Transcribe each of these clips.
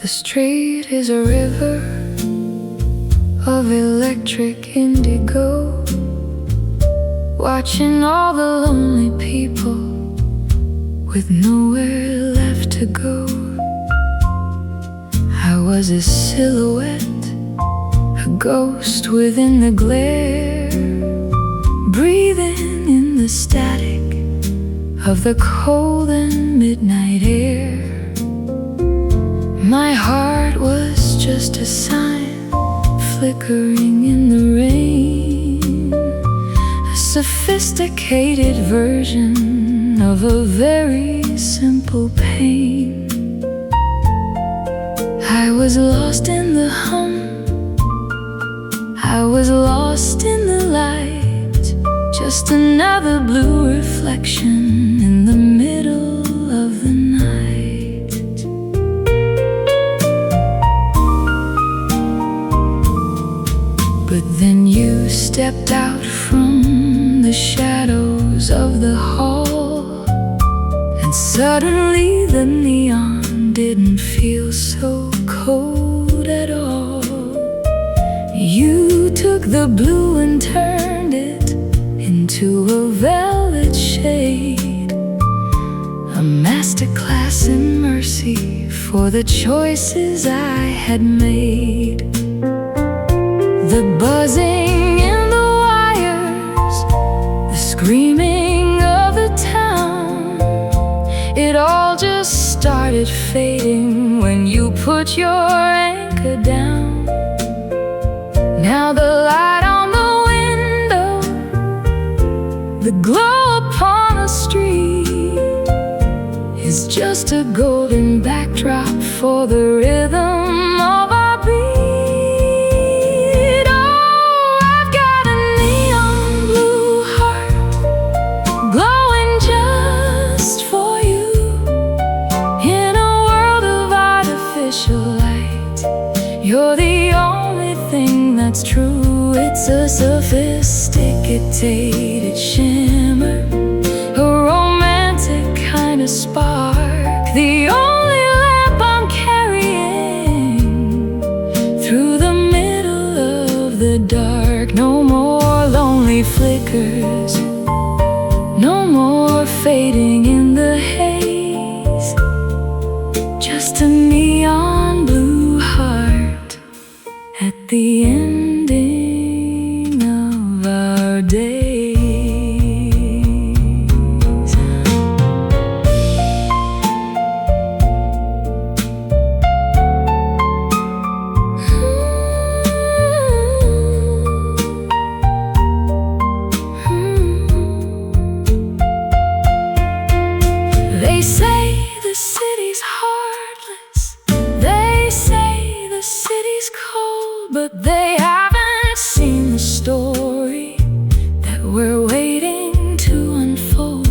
The street is a river of electric indigo, watching all the lonely people with nowhere left to go. I was a silhouette, a ghost within the glare, breathing in the static of the cold and midnight air. My heart was just a sign flickering in the rain, a sophisticated version of a very simple pain. I was lost in the hum, I was lost in the light, just another blue reflection in the middle of the night. But then you stepped out from the shadows of the hall, and suddenly the neon didn't feel so cold at all. You took the blue and turned it into a velvet shade, a masterclass in mercy for the choices I had made. The buzzing in the wires, the screaming of the town, it all just started fading when you put your anchor down. Now the light on the window, the glow upon the street, is just a golden backdrop for the rhythm of our beat. Oh, I've got a neon blue heart glowing just for you, in a world of artificial light. You're the only thing that's true. It's a sophisticated shimmer, a romantic kind of spark, the only lamp I'm carrying through the middle of the dark. No more lonely flickers, no more fading in the haze, just a neon blue heart at the ending of our days. They say the city's heartless, they say the city's cold, but they haven't seen the story that we're waiting to unfold.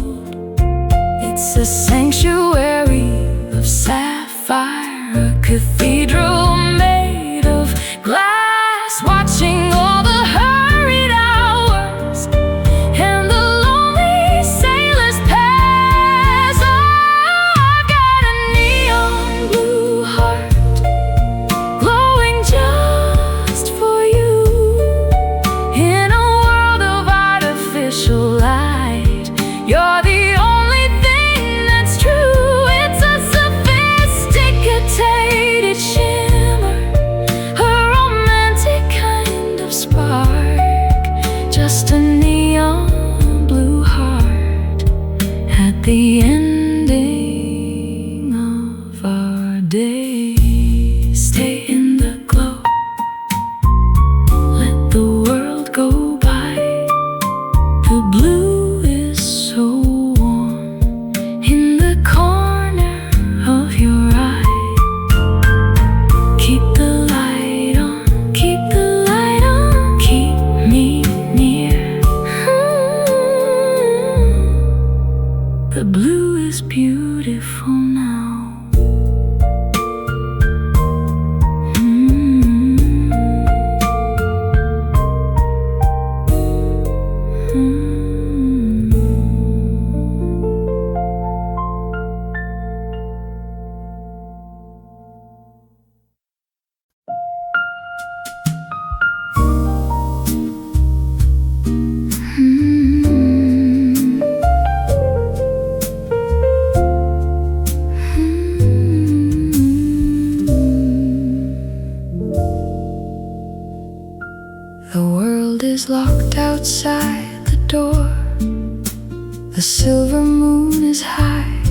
It's a sanctuary of sapphire, a cathedral made of glass, watching all the hurried hours and the lonely sailors pass. Oh, I've got a neon blue heart glowing just for you, in a world of artificial light. You're the only thing that's true. It's a sophisticated shimmer, a romantic kind of spark, just a neon blue heart at the ending of our days. Stay in the glow, let the world go by. The blue is so warm in the corner of your eye. Keep the light on, keep the light on, keep me near. The blue is beautiful now. is locked outside the door. The silver moon is high,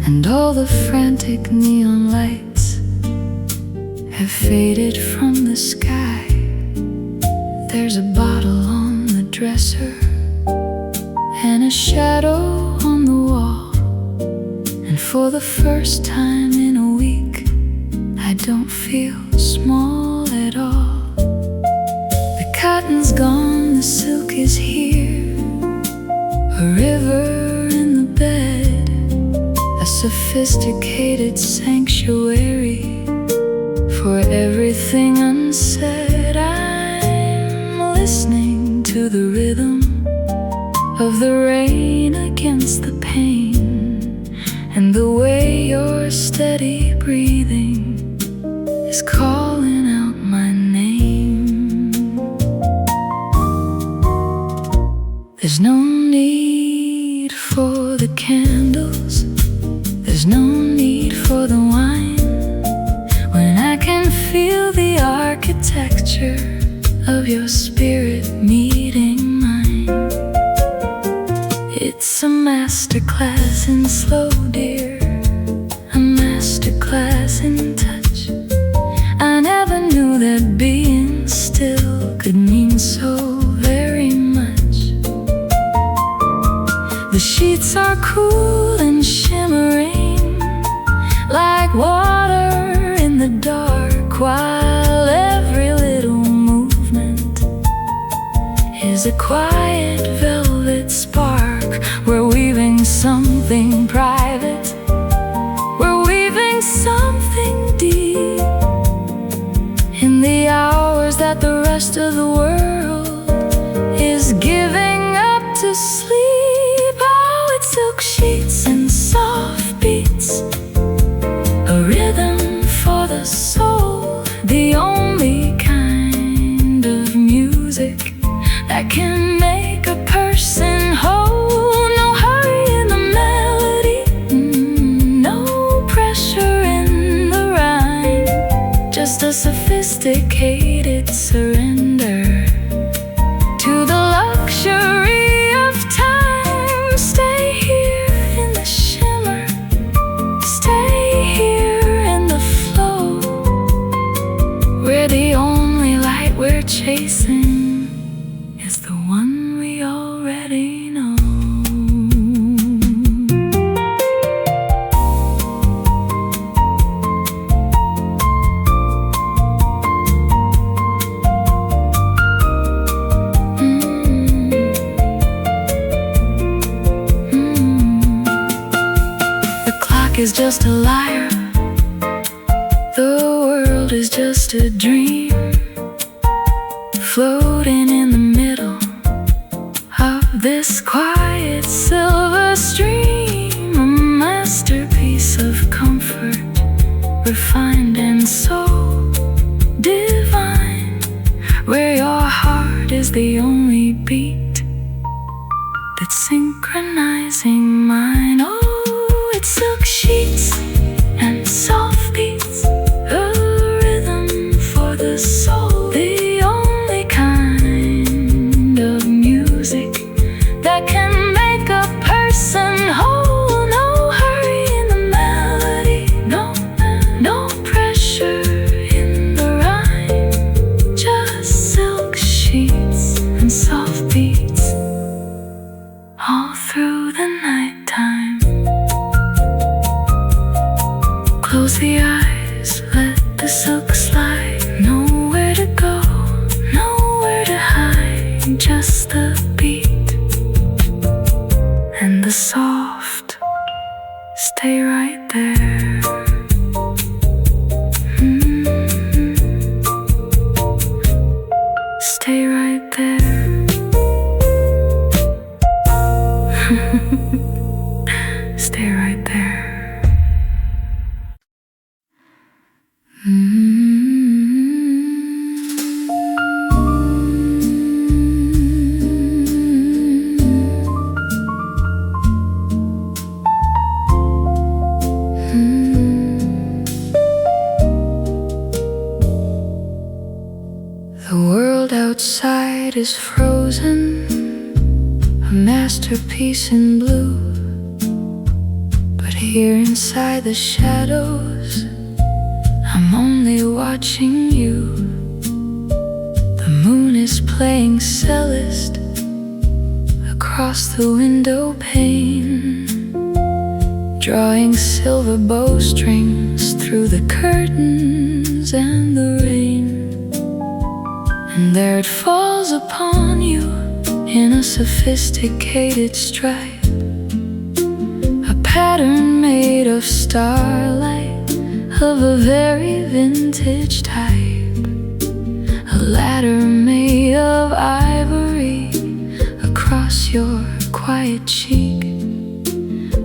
and all the frantic neon lights have faded from the sky. There's a bottle on the dresser and a shadow on the wall, and for the first time in a week I don't feel small at all. The cotton's gone, the silk is here, a river in the bed, a sophisticated sanctuary for everything unsaid. I'm listening to the rhythm of the rain against the pane, and the way your steady breathing is calling out my name. There's no need for the candles, there's no need for the wine, when I can feel the architecture of your spirit meeting mine. It's a masterclass in slow, dear, a masterclass in touch. I never knew that being still could mean so very much. The sheets are cool and shimmering like water in the dark, while every little movement is a quiet velvet spark. We're weaving something private, we're weaving something deep, in the hours that the rest of the world is giving up to sleep. Oh, it's silk sheets and soft beats, a rhythm for the soul, the only kind of music that can make a person whole. No hurry in the melody, no pressure in the rhyme, just a sophisticated surrender to the luxury of time. Stay here in the shimmer, stay here in the flow, where the only light we're chasing is the one we already know. The clock is just a liar, the world is just a dream, floating in the middle of this quiet silver stream, a masterpiece of comfort, refined and so divine, where your heart is the only beat that's synchronizing mine. Oh, it's silk sheets and soft beats, a rhythm for the soul, the only kind of music that can make a person whole. No hurry in the melody, no pressure in the rhyme, just silk sheets and soft beats all through the nighttime. Close the eyes, let the silk slide, nowhere to go, nowhere to hide, just the beat and the soft, stay right there. Stay right there. Stay right there. The world outside heart is frozen, a masterpiece in blue. But here inside the shadows, I'm only watching you. The moon is playing cellist across the window pane, drawing silver bowstrings through the curtains and the rain. And there it falls upon you in a sophisticated stripe, a pattern made of starlight, of a very vintage type, a ladder made of ivory across your quiet cheek,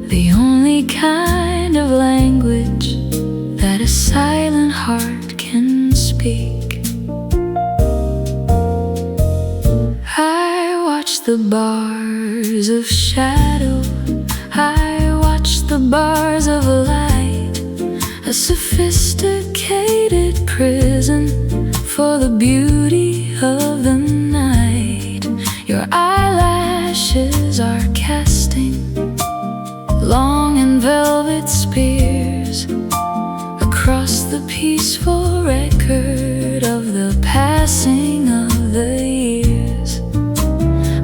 the only kind of language that a silent heart can speak. I watch the bars of shadow, I watch the bars of light, a sophisticated prison for the beauty of the night. Your eyelashes are casting long and velvet spears across the peaceful record of the passing of the years.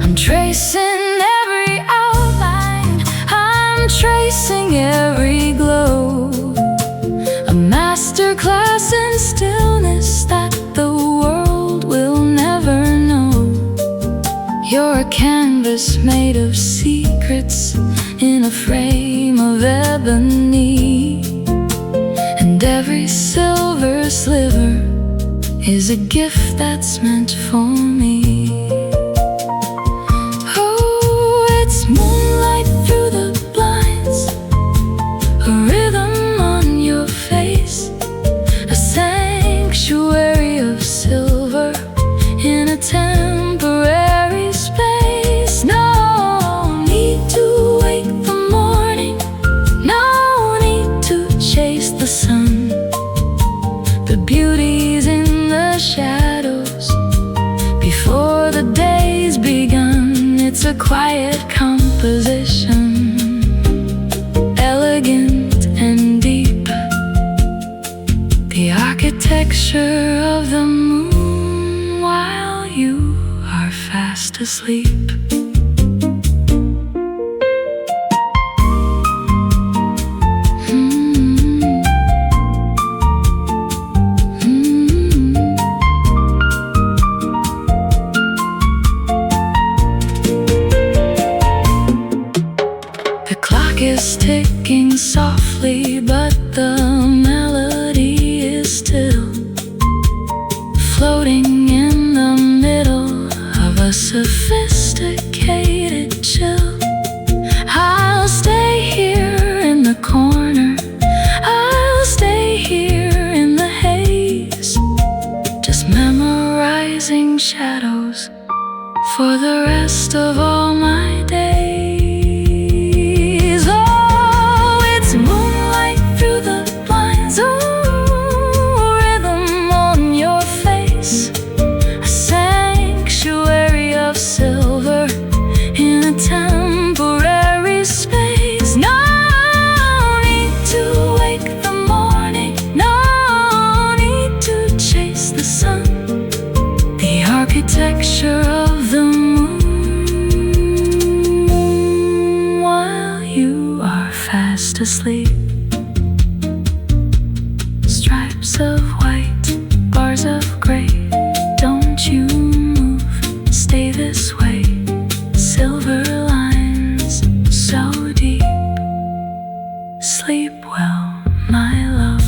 I'm tracing every outline, I'm tracing every glow, a masterclass in stillness that the world will never know. You're a canvas made of secrets in a frame of ebony, and every silver sliver is a gift that's meant for me. Oh, it's moonlight through the blinds, a rhythm on your face, a sanctuary of silver in a temporary space. No need to wake the morning, no need to chase the sun. The beauty's in the shadows before the day's begun. It's a quiet composition, elegant and deep, the architecture of the moon while you are fast asleep. The clock is ticking softly, but the melody is still floating in the middle of a sophisticated chill. I'll stay here in the corner, I'll stay here in the haze, just memorizing shadows for the rest of all my days. Oh, it's moonlight through the blinds, oh, rhythm on your face, a sanctuary of silver in a temporary space. No need to wake the morning, no need to chase the sun. The architecture of the moon while you are fast asleep. Stripes of white, bars of gray, don't you move, stay this way. Silver lines so deep, sleep well, my love.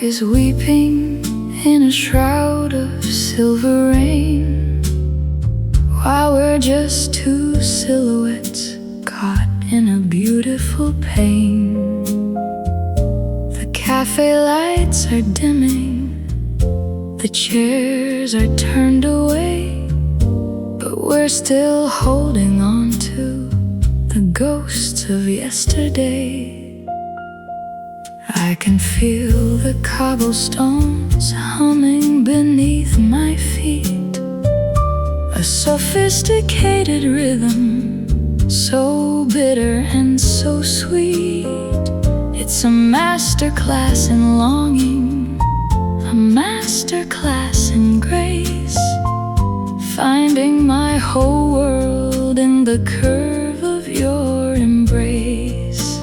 is weeping in a shroud of silver rain, while we're just two silhouettes caught in a beautiful pain. The cafe lights are dimming, the chairs are turned away, but we're still holding on to the ghosts of yesterday. I can feel the cobblestones humming beneath my feet, a sophisticated rhythm, so bitter and so sweet. It's a masterclass in longing, a masterclass in grace, finding my whole world in the curve of your embrace.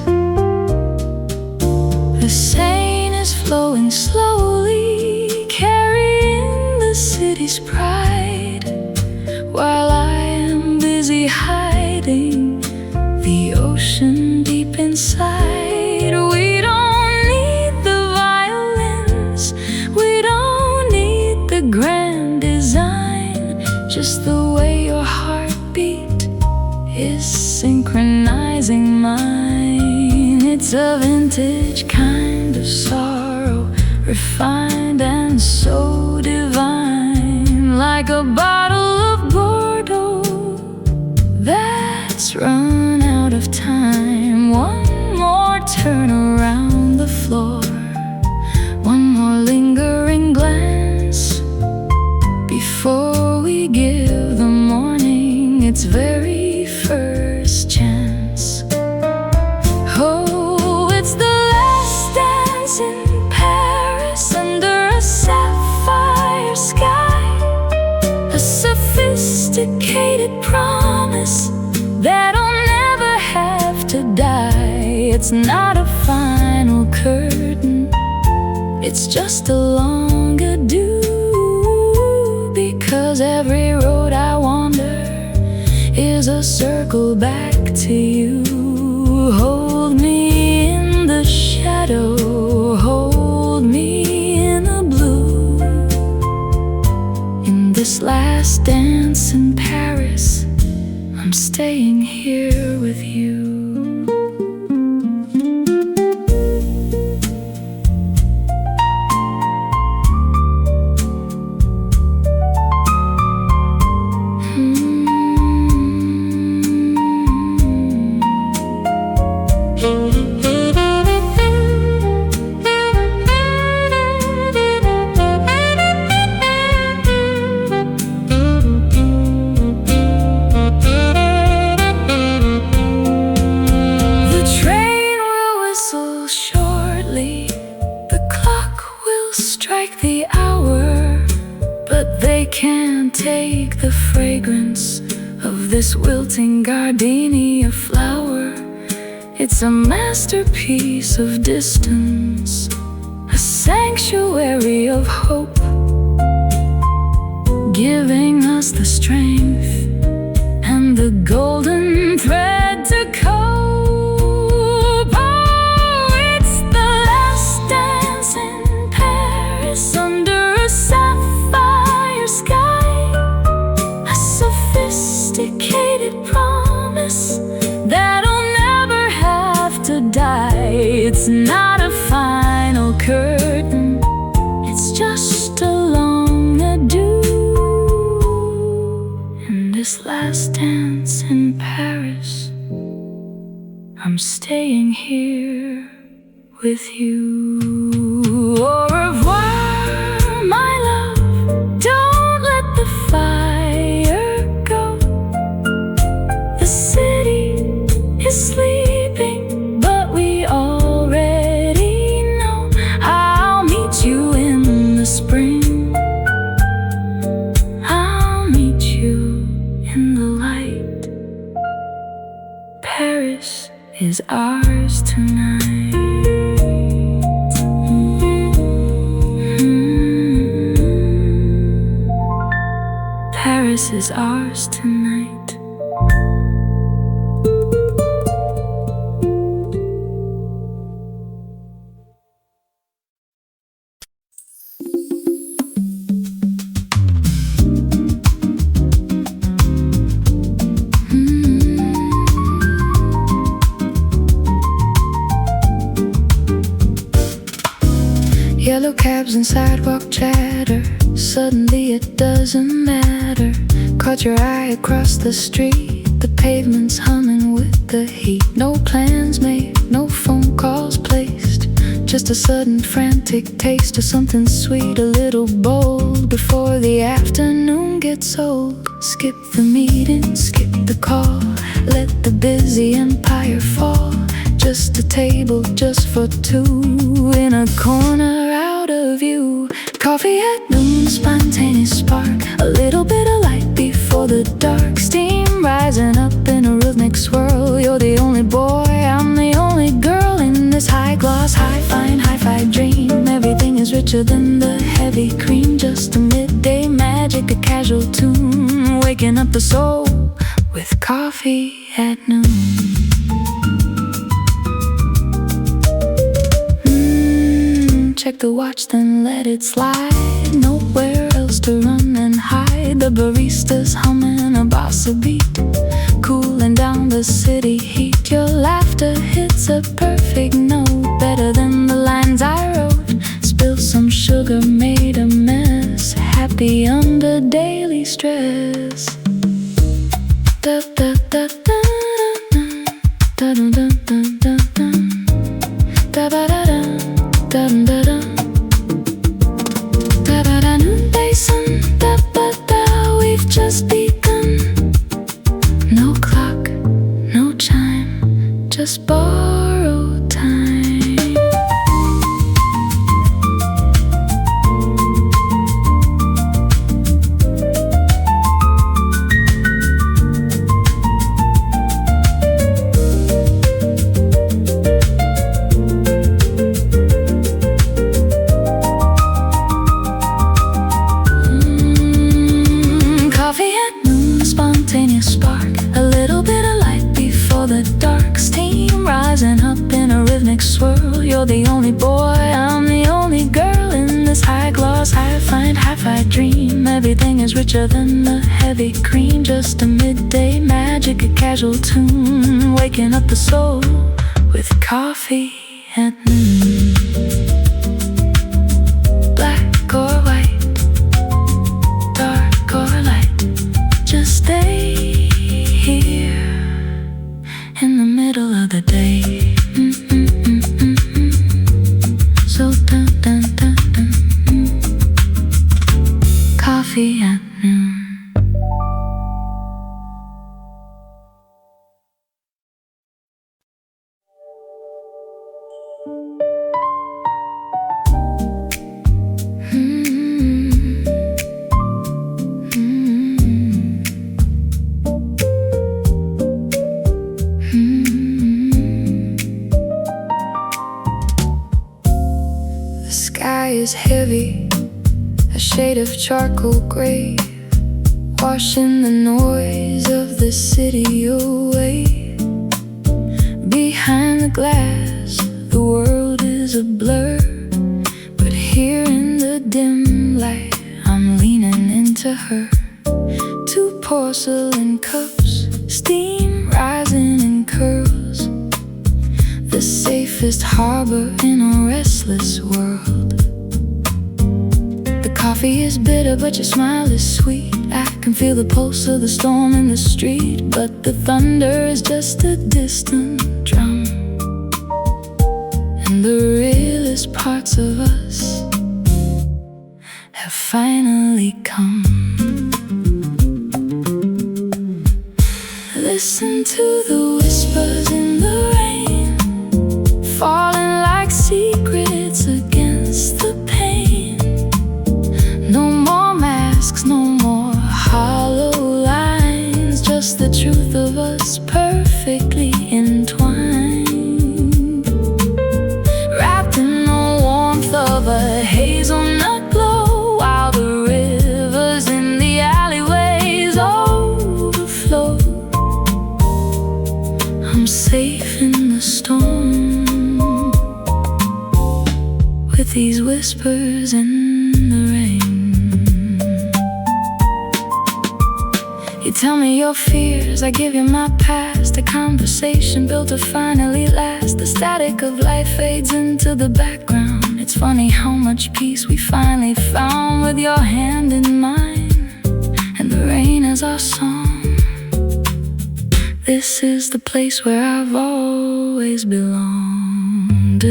The Seine is flowing slowly, carrying the city's pride, while I am busy hiding the ocean deep inside. We don't need the violins, we don't need the grand design, just the way your heartbeat is synchronizing mine. It's a vintage kind of sorrow, refined and so divine, like a bottle of Bordeaux that's run out of time. One more turn around the floor, one more lingering glance before we give the morning its very first chance. Oh, it's the last dance in Paris under a sapphire sky, a sophisticated promise that I'll never have to die. It's not a final curtain, it's just a long adieu, because every road I wander is a circle back to you. Hold me in the shadow, hold me in the blue. In this last dance in Paris, I'm staying here with you. Strike the hour, but they can't take the fragrance of this wilting gardenia flower. It's a masterpiece of distance, a sanctuary of hope, giving us the strength and the golden thread to cope. Under a sapphire sky, a sophisticated promise that I'll never have to die. It's not a final curtain, it's just a long adieu. In this last dance in Paris, I'm staying here with you. Au revoir, my love, don't let the fire go. The city is sleeping, but we already know I'll meet you in the spring, I'll meet you in the light. Paris is ours tonight. Paris is ours tonight. cabs and sidewalk chatter. Suddenly it doesn't matter. Caught your eye across the street, the pavement's humming with the heat. No plans made, no phone calls placed, just a sudden frantic taste of something sweet, a little bold, before the afternoon gets old. Skip the meeting, skip the call, let the busy empire fall. Just a table just for two, in a corner out of view. Coffee at noon, spontaneous spark, a little bit of light before the dark. Steam rising up in a rhythmic swirl. You're the only boy, I'm the only girl in this high-gloss, high-fine, hi-fi dream. Everything is richer than the heavy cream. Just a midday magic, a casual tune, waking up the soul with coffee at noon. Check the watch, then let it slide. Nowhere else to run and hide. The barista's humming a bossa beat, cooling down the city heat. Your laughter hits a perfect note, better than the lines I wrote. Spilled some sugar, made a mess, happy under daily stress. Da da da da da da da da da da da da da dun dun dun da da da noonday sun, da da da, we've just begun. No clock, no chime, just borrowed time. Spark, a little bit of light before the dark. Steam rising up in a rhythmic swirl. You're the only boy, I'm the only girl in this high-gloss, high-fine, hi-fi dream. Everything is richer than the heavy cream. Just a midday magic, a casual tune, waking up the soul with coffee at noon. Black or white, dark or light, just stay here in the middle of the day. So dun dun dun dun. Coffee at noon. Is heavy, a shade of charcoal gray, washing the noise of the city away. Behind the glass, the world is a blur, but here in the dim light, I'm leaning into her. Two porcelain cups, steam rising in curls, the safest harbor in a restless world. Coffee is bitter, but your smile is sweet. I can feel the pulse of the storm in the street, but the thunder is just a distant drum. And the realest parts of us have finally come. Listen to the whispers in the rain, falling like secrets against the pain. No more masks, no more hollow lines, just the truth of us perfectly entwined. Wrapped in the warmth of a hazelnut glow, while the rivers in the alleyways overflow. I'm safe in the storm, with these whispers in the rain. You tell me your fears, I give you my past. A conversation built to finally last. The static of life fades into the background, It's funny how much peace we finally found with your hand in mine, and the rain is our song. This is the place where I've always belonged.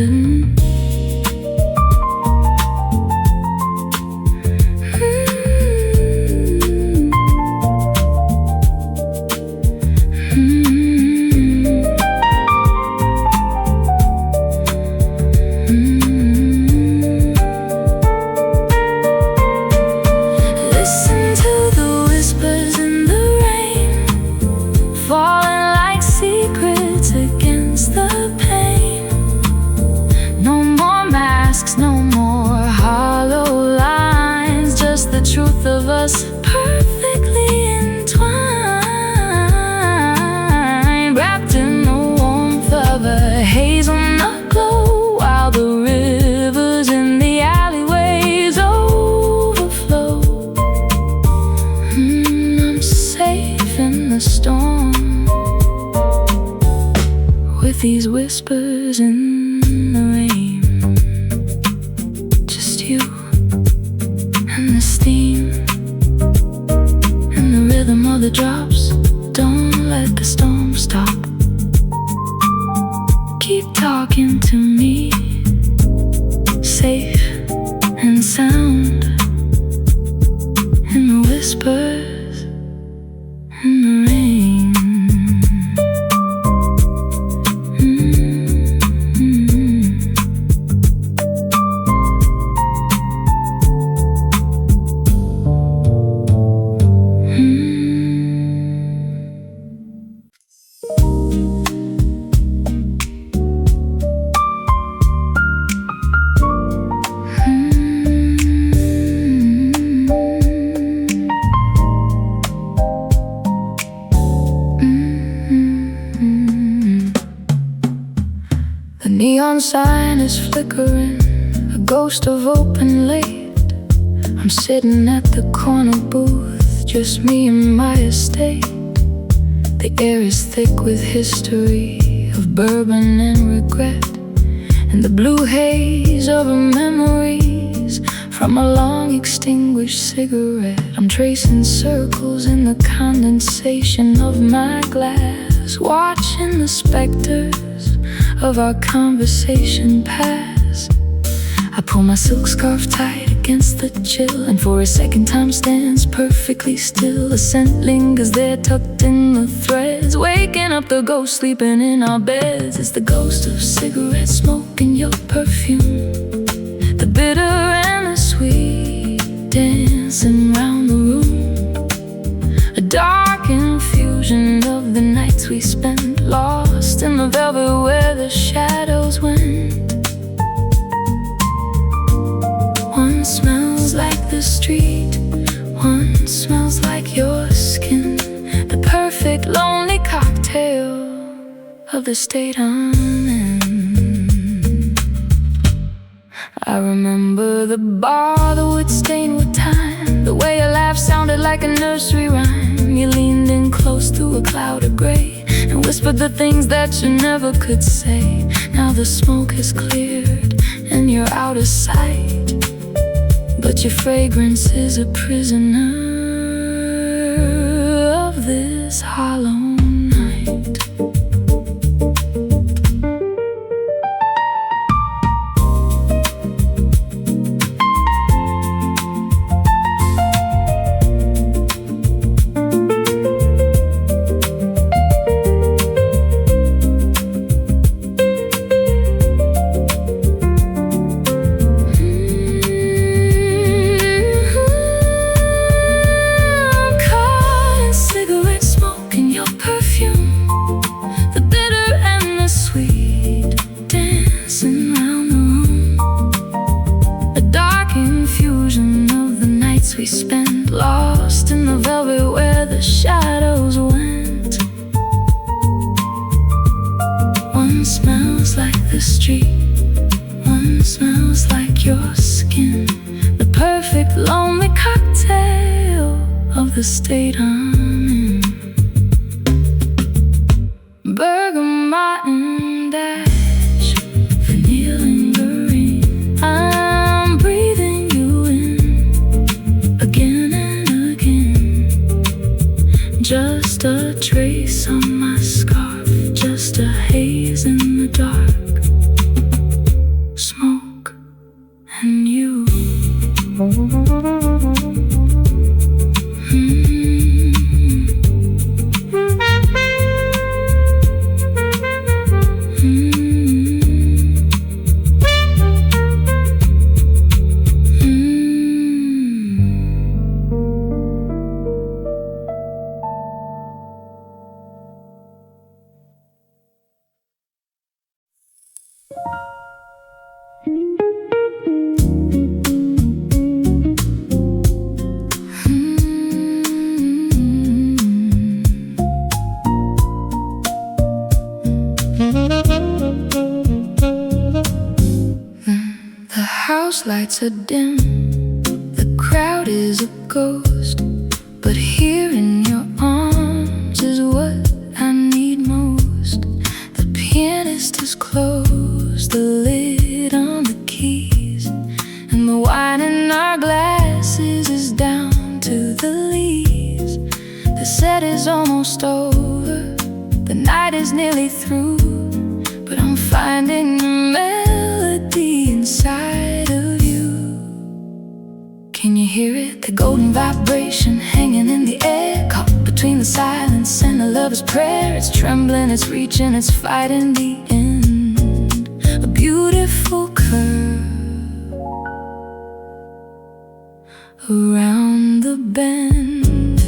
Truth of us perfectly entwined, wrapped in the warmth of a hazelnut glow, while the rivers in the alleyways overflow. I'm safe in the storm, with these whispers in the rain. Just you and the steam and the rhythm of the drops. Don't let the storm stop. Keep talking to me, safe and sound, in the whispers in the rain. The neon sign is flickering, a ghost of open late. I'm sitting at the corner booth, just me and my estate. The air is thick with history of bourbon and regret, and the blue haze of our memories from a long extinguished cigarette. I'm tracing circles in the condensation of my glass, watching the specters of our conversation pass. I pull my silk scarf tight against the chill, and for a second time stands perfectly still. A scent lingers there tucked in the threads, waking up the ghost sleeping in our beds. It's the ghost of cigarette smoke in your perfume, the bitter and the sweet dancing round the room. A dark infusion of the nights we spent, lost in the velvet where the shadows went. One smells like the street, one smells like your skin, the perfect lonely cocktail of the state I'm in. I remember the bar, the wood stained with time, the way your laugh sounded like a nursery rhyme. You leaned in close through a cloud of gray and whispered the things that you never could say. Now the smoke has cleared and you're out of sight, but your fragrance is a prisoner of this hollow night. We spent, lost in the velvet where the shadows went. One smells like the street, one smells like your skin, the perfect lonely cocktail of the state I'm in. Bergamot and dash, vanilla lingering. Lights are dim, the crowd is a ghost, but here in your arms is what I need most. The pianist has closed the lid on the keys, and the wine in our glasses is down to the leaves. The set is almost over, the night is nearly through, but I'm finding a melody inside of you. Can you hear it? The golden vibration hanging in the air, caught between the silence and a lover's prayer. It's trembling, it's reaching, it's fighting the end. A beautiful curve around the bend,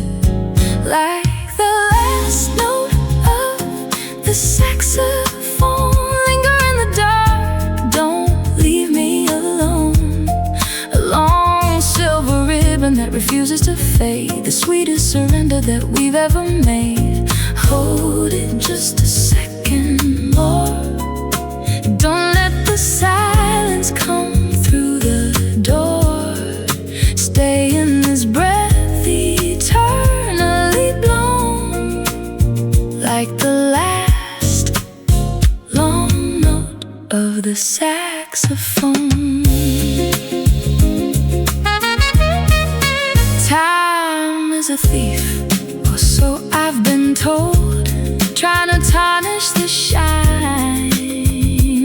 like the last note of the saxophone. Linger in the dark, don't leave me alone. A long silver ribbon that refuses to fade, the sweetest surrender that we've ever made. Hold it just a second more. Don't let the silence come through the door. Stay in this breath eternally blown, like the last long note of the saxophone. Time is a thief, or so I've been told, trying to tarnish the shine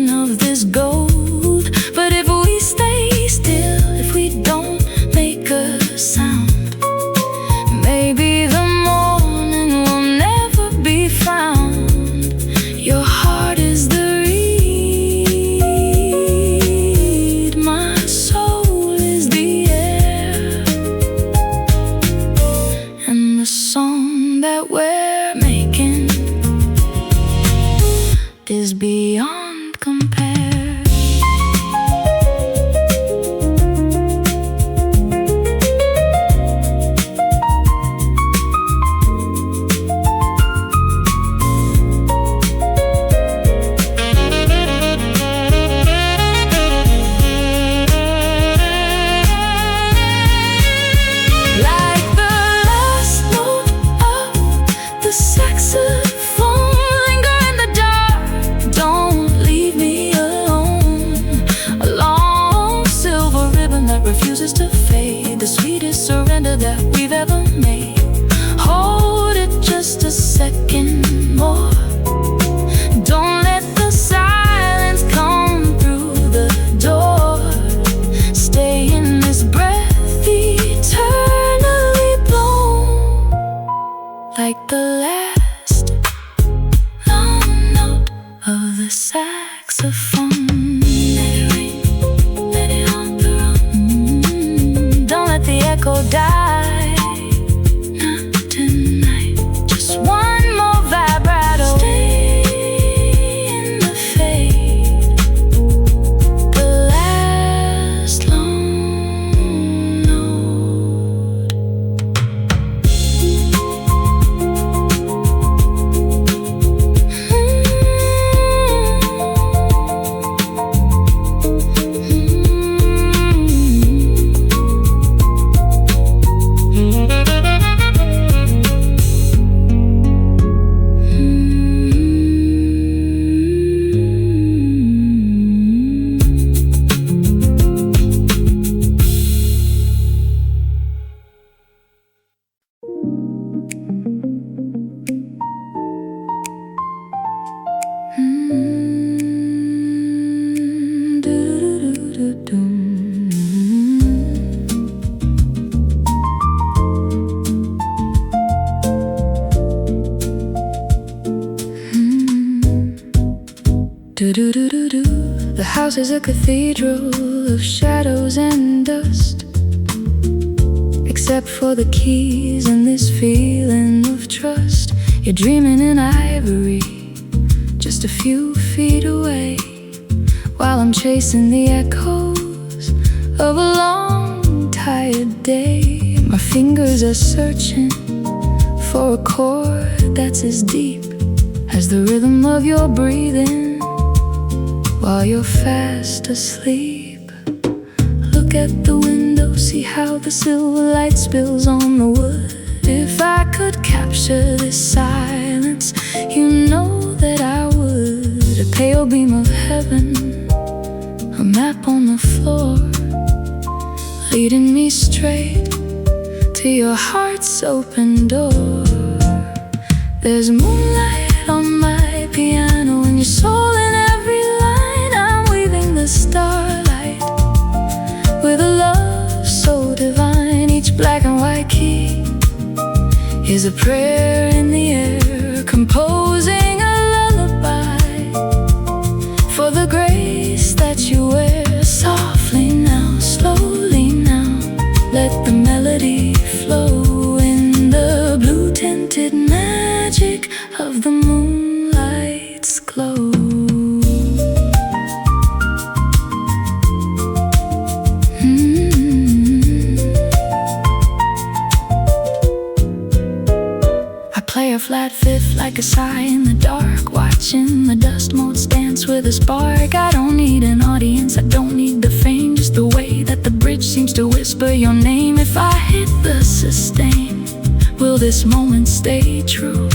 of this gold. But if we stay still, if we don't make a sound, maybe the morning will never be found. Your heart is the reed, my soul is the air, and the song that we're making is beyond compare. Like the last note of the saxophone. Linger in the dark, don't leave me alone. A long silver ribbon that refuses to fade, the sweetest surrender that we've ever made. Hold it just a second more. Don't let the silence come through the door. Stay in this breath eternally blown, like the last long note of the saxophone. Let it ring, let it on the room. Don't let the echo die, not tonight. Just one more vibrato. Stay in the fade, the last long note. Do-do-do-do-do. The house is a cathedral of shadows and dust, except for the keys and this feeling of trust. You're dreaming in ivory, just a few feet away, while I'm chasing the echoes of a long, tired day. My fingers are searching for a chord that's as deep as the rhythm of your breathing while you're fast asleep. Look at the window, see how the silver light spills on the wood. If I could capture this silence, you know that I would. A pale beam of heaven, a map on the floor, leading me straight to your heart's open door. There's moonlight on my piano and your soul in every line. I'm weaving the starlight with a love so divine. Each black and white key is a prayer in the air, composing a lullaby for the grace that you wear. Softly now, slowly now, let the melody flow in the blue tinted magic of the moonlight's glow. I play a flat fifth like a sigh in the dark, watching the dust motes dance with a spark. I don't need an audience, I don't need the fame, just the way that the bridge seems to whisper your name. If I hit the sustain, will this moment stay true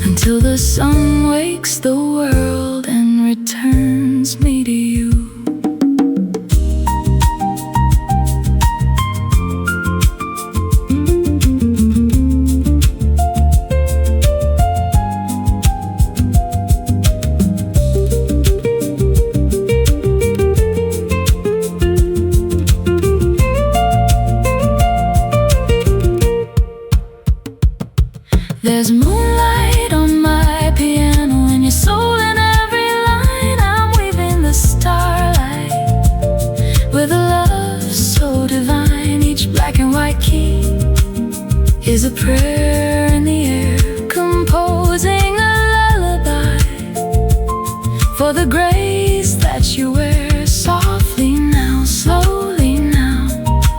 until the sun wakes the world and returns me to you? There's moonlight on my piano and your soul in every line. I'm weaving the starlight with a love so divine. Each black and white key is a prayer in the air, composing a lullaby for the grace that you wear. Softly now, slowly now,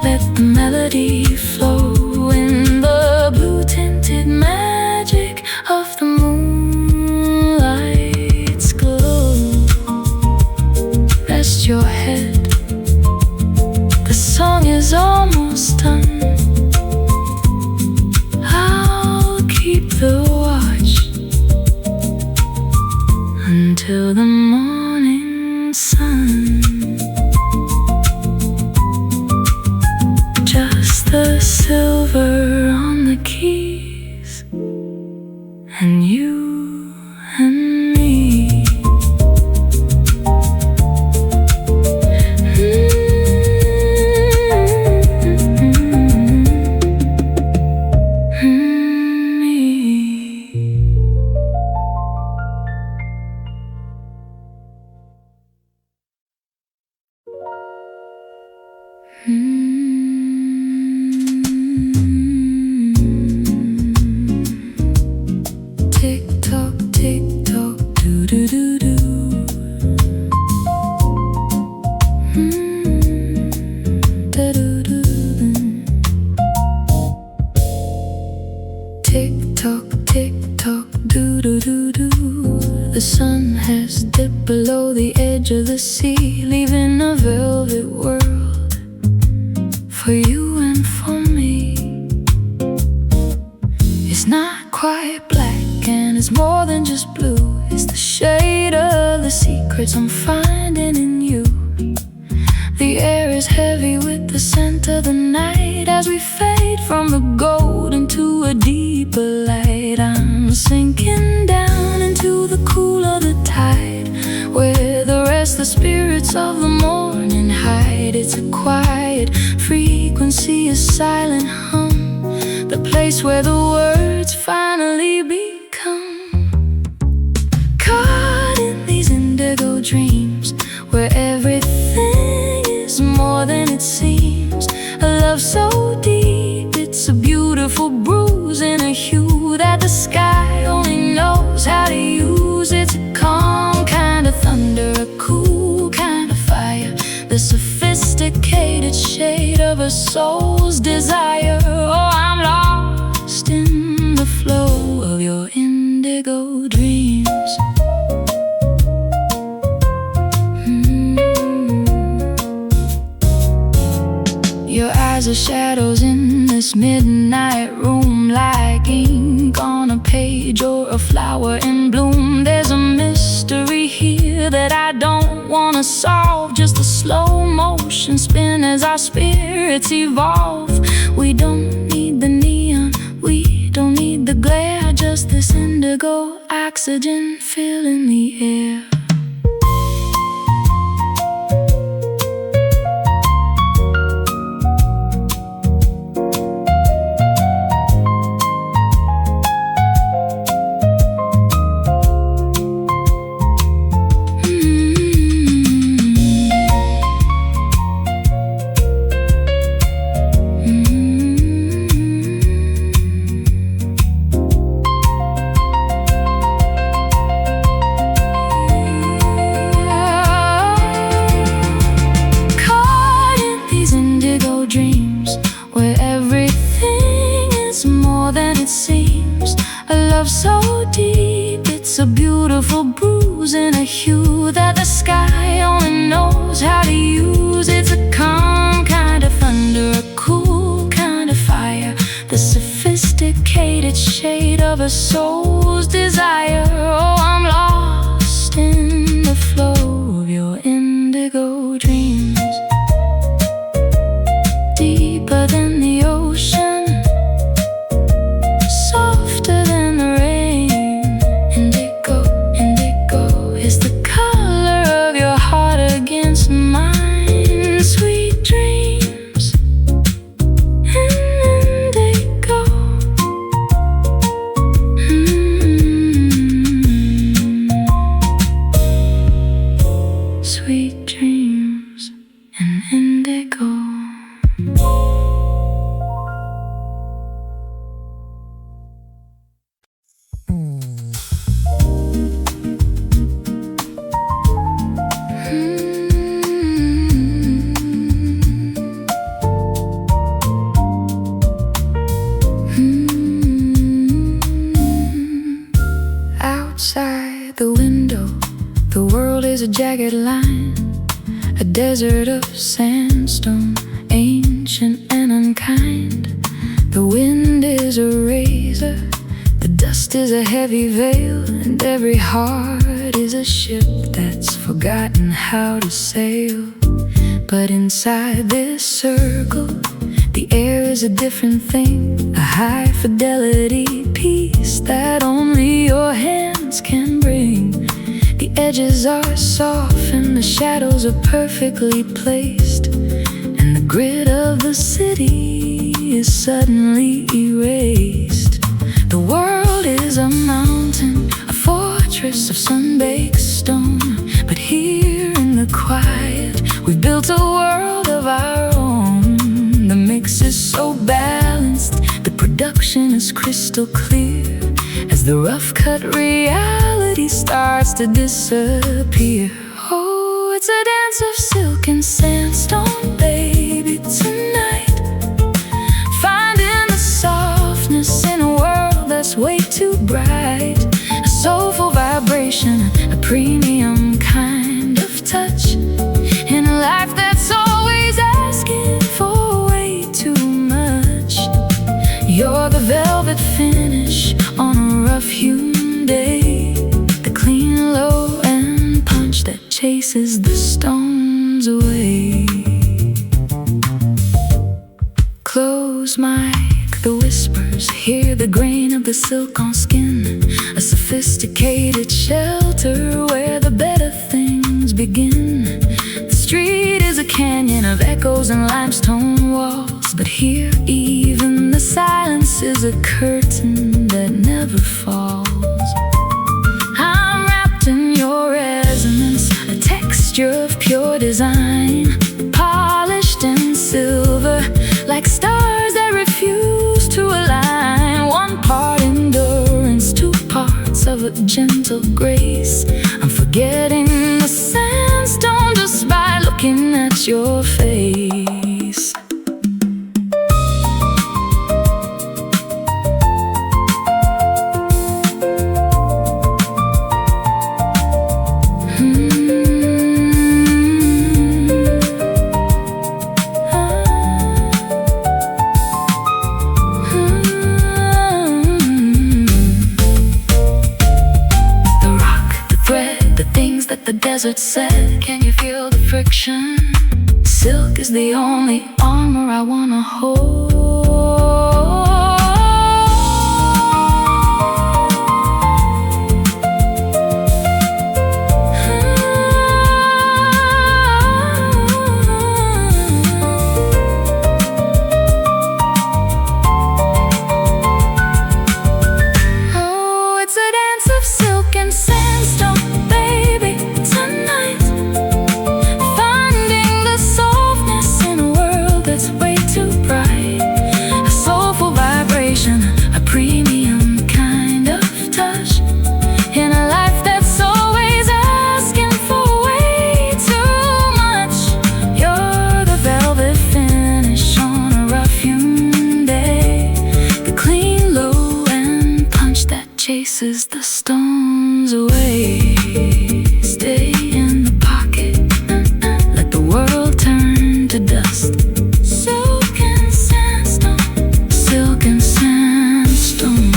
let the melody flow in the blue tinted magic of the moonlight's glow. Rest your head, the song is almost done. I'll keep the watch until the morning sun. Just the silver on the keys and you and me. Tick tock, do do do do. Da do do. Tick tock, do do do do. The sun has dipped below the edge of the sea, leaving a velvet world for you and for me. It's not quite black and it's more than just blue. It's the shade of the secrets I'm finding in you. The air is heavy with the scent of the night as we fade from the gold into a deeper light. I'm sinking down into the cool of the tide, where the restless spirits of the morning hide. It's a quiet frequency, a silent hum, the place where the words finally become. Caught in these love so deep, it's a beautiful bruise in a hue that the sky only knows how to use. It's a calm kind of thunder, a cool kind of fire, the sophisticated shade of a soul's desire. Oh, I'm lost in the flow of your indigo dreams. Your eyes are shadows in this midnight room, like ink on a page or a flower in bloom. There's a mystery here that I don't wanna solve, just a slow motion spin as our spirits evolve. We don't need the neon, we don't need the glare, just this indigo oxygen filling the air. So deep, it's a beautiful bruise in a hue that the sky only knows how to use. It's a calm kind of thunder, a cool kind of fire, the sophisticated shade of a soul's desire. Oh, I'm lost in the flow of your indigo dreams. Deeper than the ocean, softer than the rain. Indigo, indigo is the color of your heart against mine. Sweet dreams and indigo. Sweet dreams and indigo. Outside the window, the world is a jagged line, a desert of sandstone, ancient and unkind. The wind is a razor, the dust is a heavy veil, and every heart is a ship that's forgotten how to sail. But inside this circle, the air is a different thing, a high fidelity peace that only your hands can bring. The edges are soft and the shadows are perfectly placed, and the grid of the city is suddenly erased. The world is a mountain, a fortress of sun-baked stone, but here in the quiet, we've built a world of our own. The mix is so balanced, the production is crystal clear, as the rough-cut reality starts to disappear. Oh, it's a dance of silk and sandstone, baby, tonight. Finding the softness in a world that's way too bright. A soulful vibration, a premium kind of touch, in a life that's always asking for way too much. You're the velvet finish on a rough-hewn day, the clean low and punch that chases the stones away. Close mic, the whispers, hear the grain of the silk on skin, a sophisticated shelter where the better things begin. The street is a canyon of echoes and limestone walls, but here even the silence is a curtain that never falls. I'm wrapped in your resonance, a texture of pure design, polished in silver, like with gentle grace. I'm forgetting the sandstone just by looking at your face. The desert said, can you feel the friction? Silk is the only armor I wanna hold. Oh, it's a dance of silk and sandstone. Chases the stones away. Stay in the pocket, let the world turn to dust. Silk and sandstone, silk and sandstone.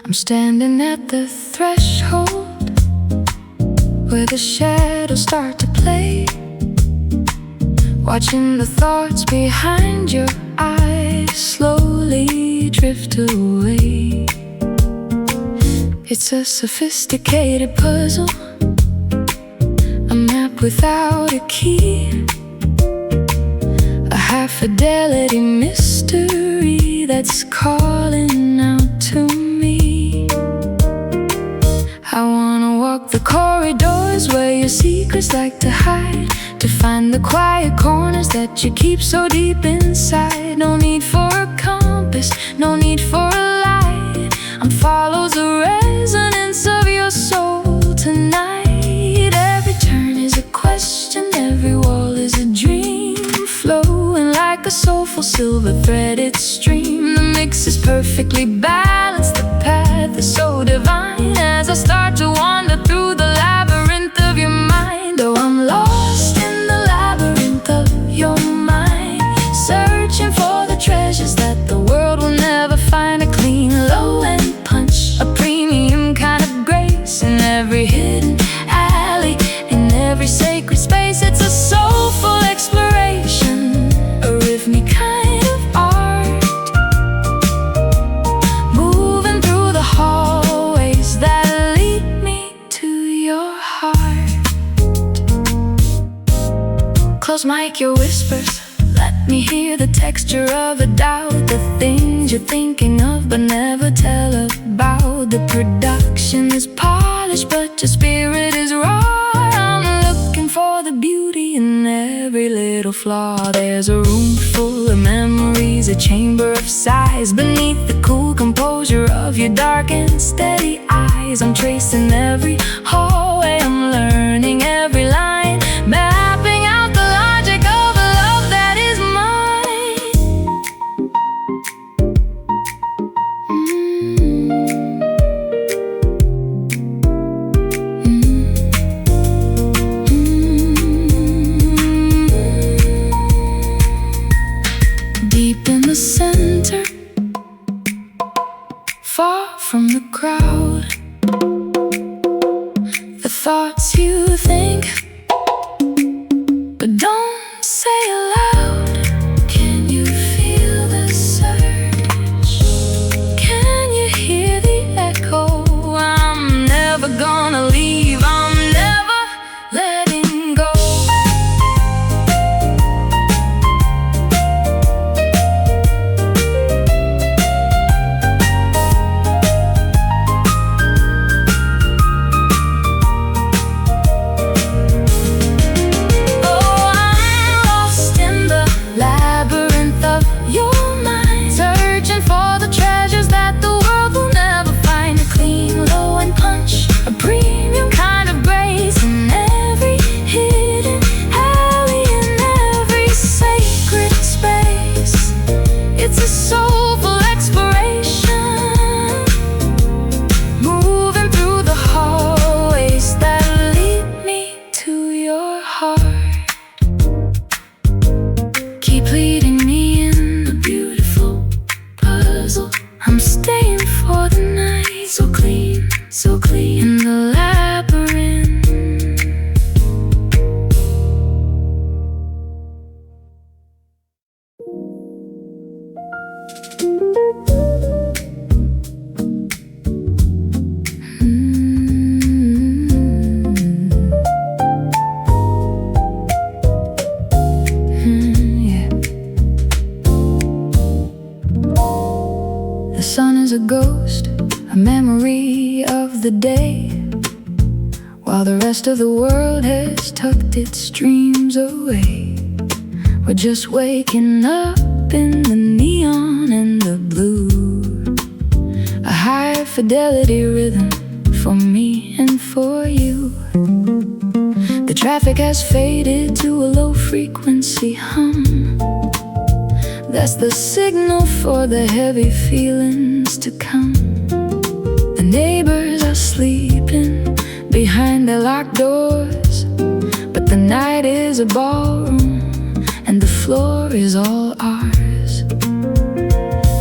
I'm standing at the threshold where the shadows start to play, watching the thoughts behind your eyes slowly drift away. It's a sophisticated puzzle, a map without a key, a half-fidelity mystery that's calling out to me. I wanna walk the corridors where your secrets like to hide, to find the quiet corners that you keep so deep inside. No need for a compass, no need for a light. I'm follows the resonance of your soul tonight. Every turn is a question, every wall is a dream, flowing like a soulful silver threaded stream. The mix is perfectly balanced, the path is so divine. As I start to wander through the labyrinth of your mind, oh, I'm lost in the labyrinth of your mind, searching for the treasures that the world will never find. A clean low end punch, a premium kind of grace, in every hidden alley, in every sacred space. It's a soulful exploration, a rhythmic kind of art, moving through the hallways that lead me to your heart. Close mic, your whispers, let me hear the texture of a doubt, the things you're thinking of but never tell about. The production is polished but your spirit is raw. I'm looking for the beauty in every little flaw. There's a room full of memories, a chamber of sighs, beneath the cool composure of your dark and steady eyes. I'm tracing every hallway, I'm learning every line, mapping out the logic of a love that is mine. Deep in the center, far from the crowd, the thoughts you think but don't say aloud. while the rest of the world has tucked its dreams away. We're just waking up in the neon and the blue, a high fidelity rhythm for me and for you. The traffic has faded to a low frequency hum. That's the signal for the heavy feelings to come. The neighbors are sleeping behind their locked doors, but the night is a ballroom and the floor is all ours.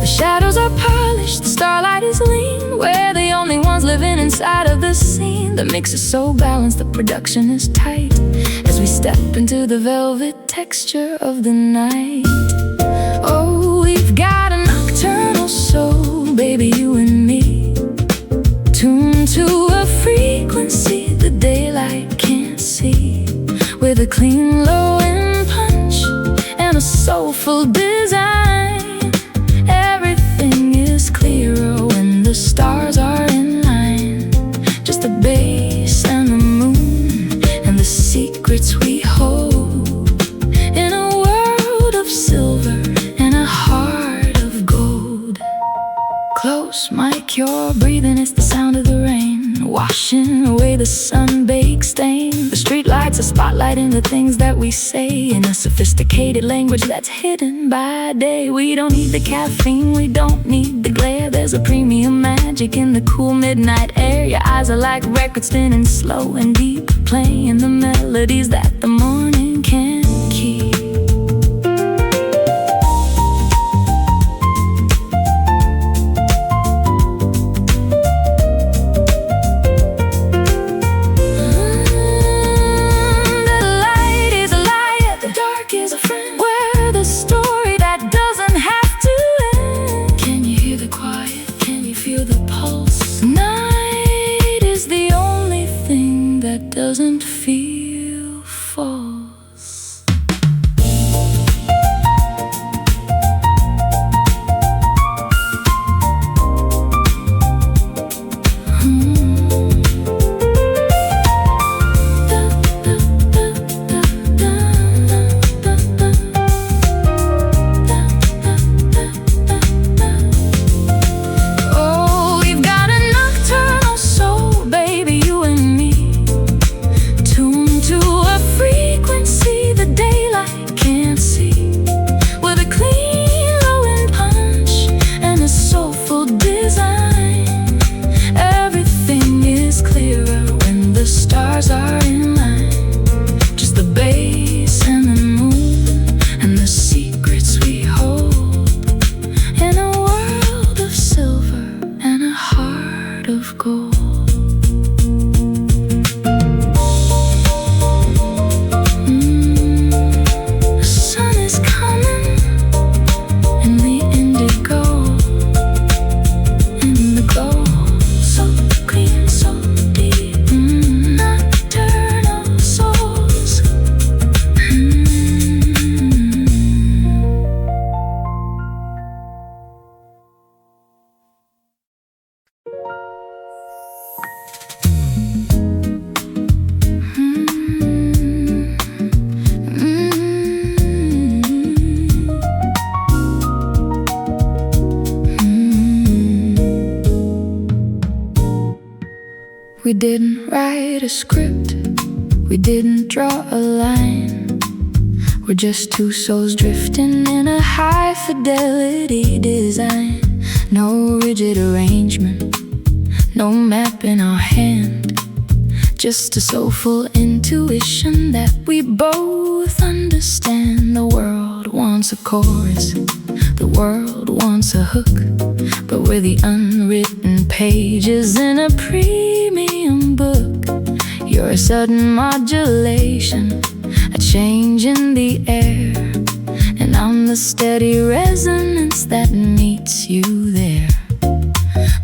The shadows are polished, the starlight is lean. We're the only ones living inside of the scene. The mix is so balanced, the production is tight, as we step into the velvet texture of the night. Oh, we've got a nocturnal soul, baby, you and me, tuned to a frequency the daylight can't see, with a clean low-end punch and a soulful design. Everything is clearer when the stars are in line. Just the bass and the moon and the secrets we hold, in a world of silver and a heart of gold. Close, Mike, you're breathing, it's the sound of the rain, washing away the sun-baked stain. The streetlights are spotlighting the things that we say, in a sophisticated language that's hidden by day. We don't need the caffeine, we don't need the glare. There's a premium magic in the cool midnight air. Your eyes are like records spinning slow and deep, playing the melodies that the morning can't keep. Doesn't feel false. Oh, we've got a nocturnal soul, baby, you and me, to a frequency the daylight can't see, with a clean low-end punch and a soulful design. Everything is clearer when the stars are in line. Just the bass and the moon and the secrets we hold, in a world of silver and a heart of gold. We didn't write a script, we didn't draw a line. We're just two souls drifting in a high fidelity design. No rigid arrangement, no map in our hand, just a soulful intuition that we both understand. The world wants a chorus, the world wants a hook, but we're the unwritten pages in a premium book. You're a sudden modulation, a change in the air, and I'm the steady resonance that meets you there.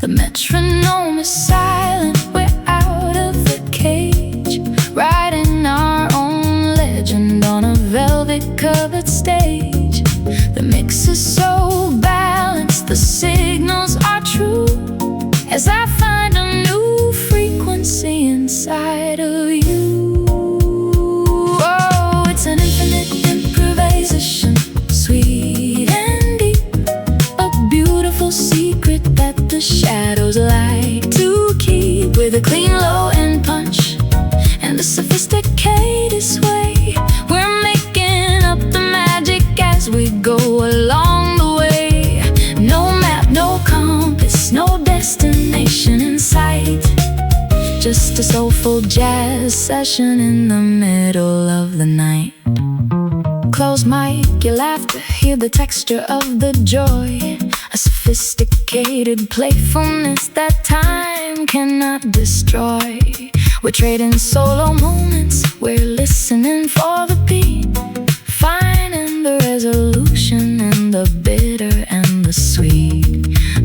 The metronome is silent, we're out of the cage, writing our own legend on a velvet-covered stage. The mix is so balanced, the signals are true, as I find a new frequency inside. inside of you. Oh, it's an infinite improvisation, sweet and deep, a beautiful secret that the shadows like to keep. With a clean low end punch and a sophisticated sway, we're making up the magic as we go along the way. No map, no compass, no destination in sight, just a soulful jazz session in the middle of the night. Close mic, your laughter, hear the texture of the joy, a sophisticated playfulness that time cannot destroy. We're trading solo moments, we're listening for the beat, finding the resolution in the bitter and the sweet.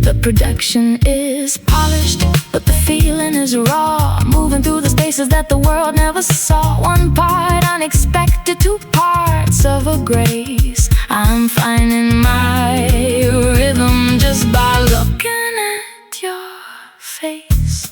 The production is polished, but the feeling is raw, moving through the spaces that the world never saw. One part unexpected, two parts of a grace. I'm finding my rhythm just by looking at your face.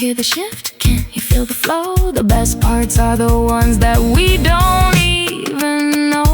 Hear the shift? Can you feel the flow? The best parts are the ones that we don't even know.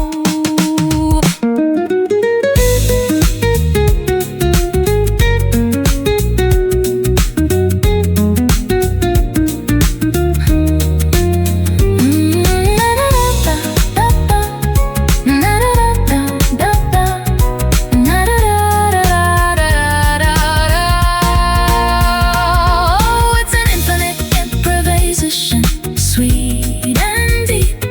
Sweet and deep,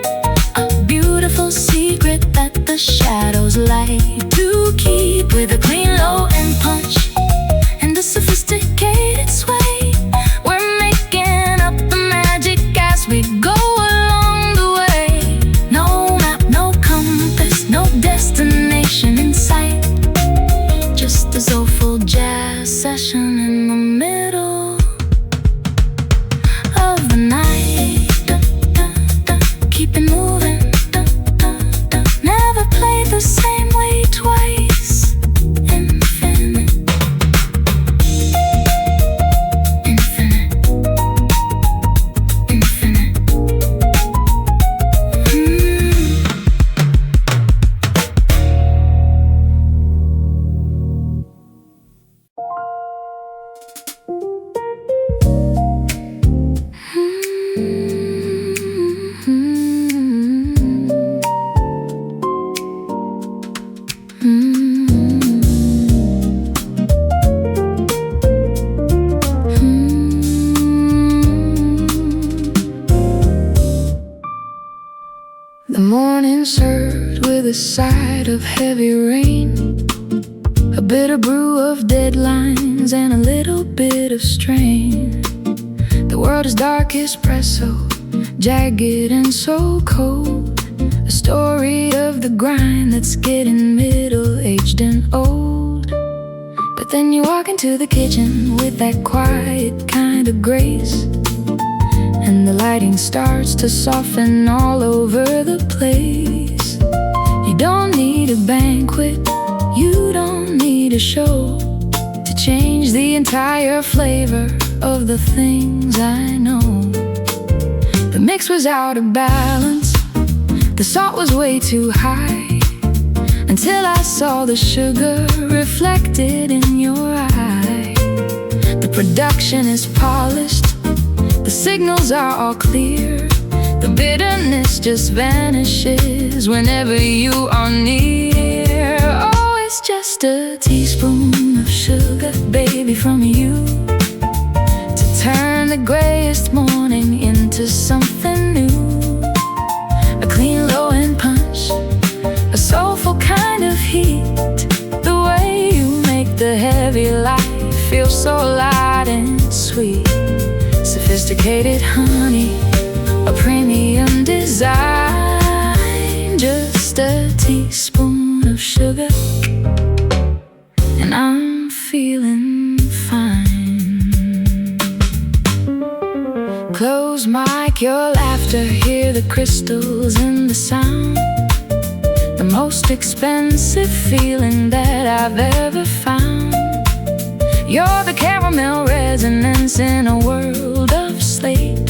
a beautiful secret that the shadows like to keep. With a clean low end punch and a sophisticated sway, we're making up the magic as we go along the way. No map, no compass, no destination in sight, just a soulful jazz session in the middle of the night. Keep it moving, never play the same way twice. Infinite, infinite, infinite. The morning served with a side of heavy rain, a bitter brew of deadlines and a little bit of strain. The world is dark espresso, jagged and so cold, a story of the grind that's getting middle-aged and old. But then you walk into the kitchen with that quiet kind of grace, and the lighting starts to soften all over the place. You don't need a banquet, you don't need a show to change the entire flavor of the things I know. The mix was out of balance, the salt was way too high, until I saw the sugar reflected in your eye. The production is polished, the signals are all clear, the bitterness just vanishes whenever you are near. Oh, it's just a teaspoon of sugar, baby, from you, to turn the grayest morning into something new. A clean low end punch, a soulful kind of heat, the way you make the heavy life feel so light and sweet. Sophisticated sophisticated honey, a premium design. Just a teaspoon of sugar, and I'm feeling fine. Close mic, your laughter, hear the crystals in the sound. The most expensive feeling that I've ever found. You're the caramel resonance in a world of slate,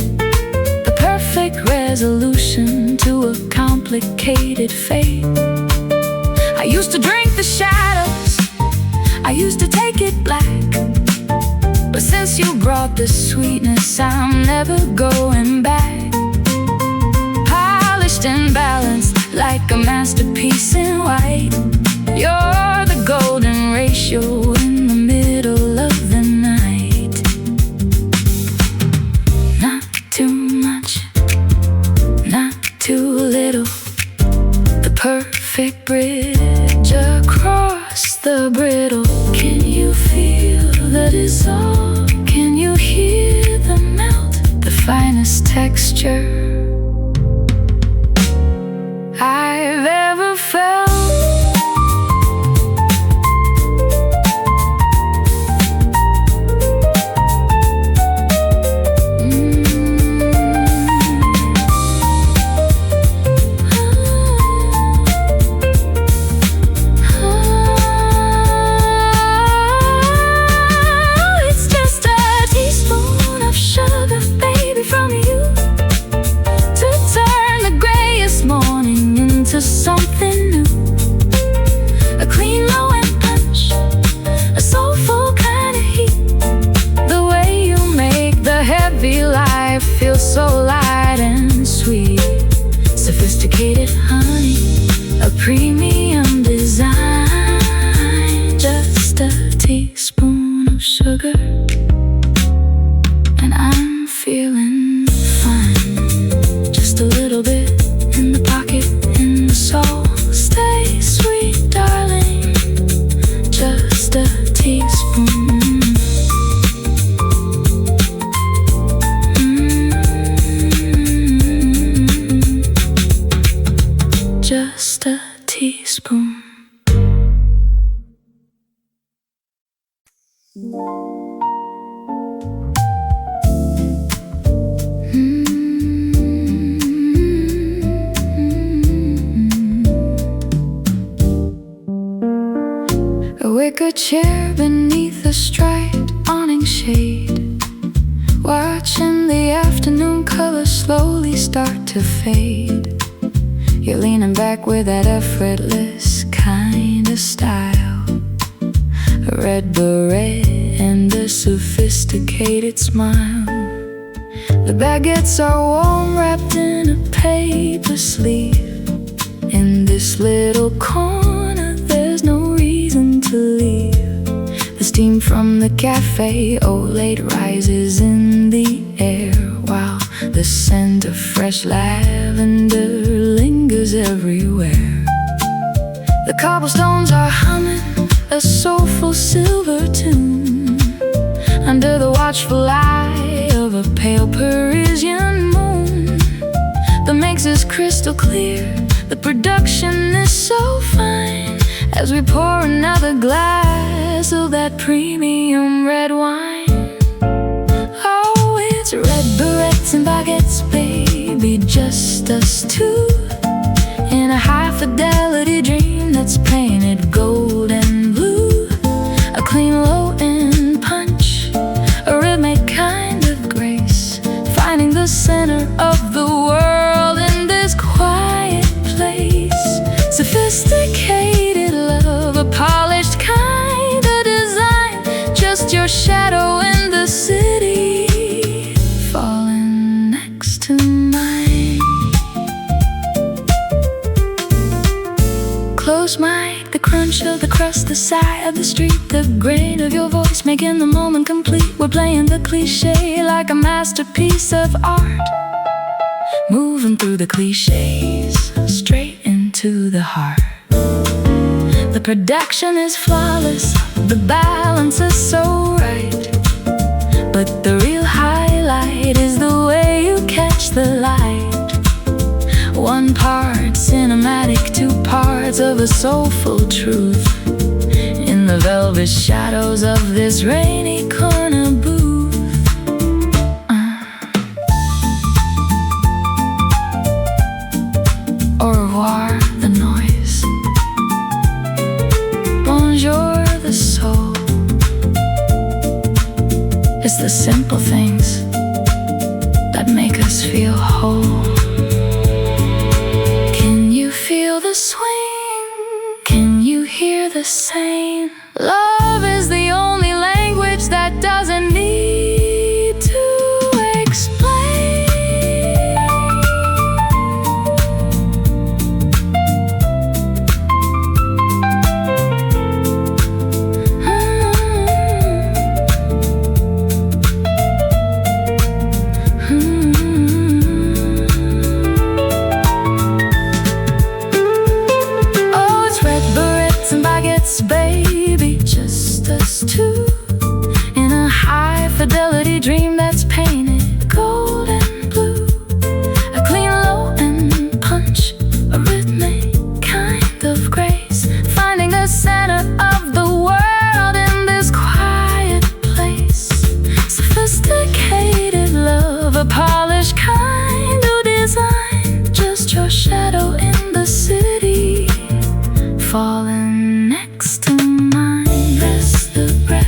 the perfect resolution to a complicated fate. I used to drink the shadows, I used to take it black, but since you brought the sweetness, I'm never going back. Polished and balanced like a masterpiece in white. You're the golden ratio in the middle of the night. Not too much, not too little, the perfect bridge across the brittle. Can you feel the dissolve? Can you hear the melt? The finest texture I've ever felt. Something new, a clean low and punch, a soulful kind of heat. The way you make the heavy life feel so light and sweet. Sophisticated honey, a premium design. Just a teaspoon of sugar, and I'm feeling fine. Just a little bit in the pocket, in the soul. Stay sweet, darling. Just a teaspoon. Just a teaspoon. A wicker chair beneath a striped awning shade, watching the afternoon colors slowly start to fade. You're leaning back with that effortless kind of style, a red beret and a sophisticated smile. The baguettes are warm, wrapped in a paper sleeve. In this little corner, there's no reason to leave. The steam from the cafe au lait rises in the air, while the scent of fresh lavender lingers everywhere. The cobblestones are humming a soulful silver tune under the watchful eye of a pale Parisian moon. The mix is crystal clear, the production is so fine, as we pour another glass of that premium red wine. Oh, it's red berets and baguettes, baby, just us two, in a high-fidelity dream that's painted gold and blue. A clean low end punch, a rhythmic kind of grace, finding the center of the world in this quiet place. Sophisticated love, a polished kind of design, just your shadow in the city, falling next to mine. Close mic, the crunch of the crust, the sigh of the street, the grain of your voice making the moment complete. We're playing the cliche like a masterpiece of art, moving through the cliches, straight into the heart. The production is flawless, the balance is so right, but the real highlight is the words of a soulful truth in the velvet shadows of this rainy corner booth. Au revoir, the noise. Bonjour, the soul. It's the simple things that make us feel whole. Can you feel the swing? Can you hear the saying? Love is the only language that doesn't need to explain. Baby, just us two in a high-fidelity dream that's painted gold and blue. A clean low and punch, a rhythmic kind of grace, finding the center of the world in this quiet place. Sophisticated love, a polished kind of design, just your shadow in the city, falling next to mine. Rest the breath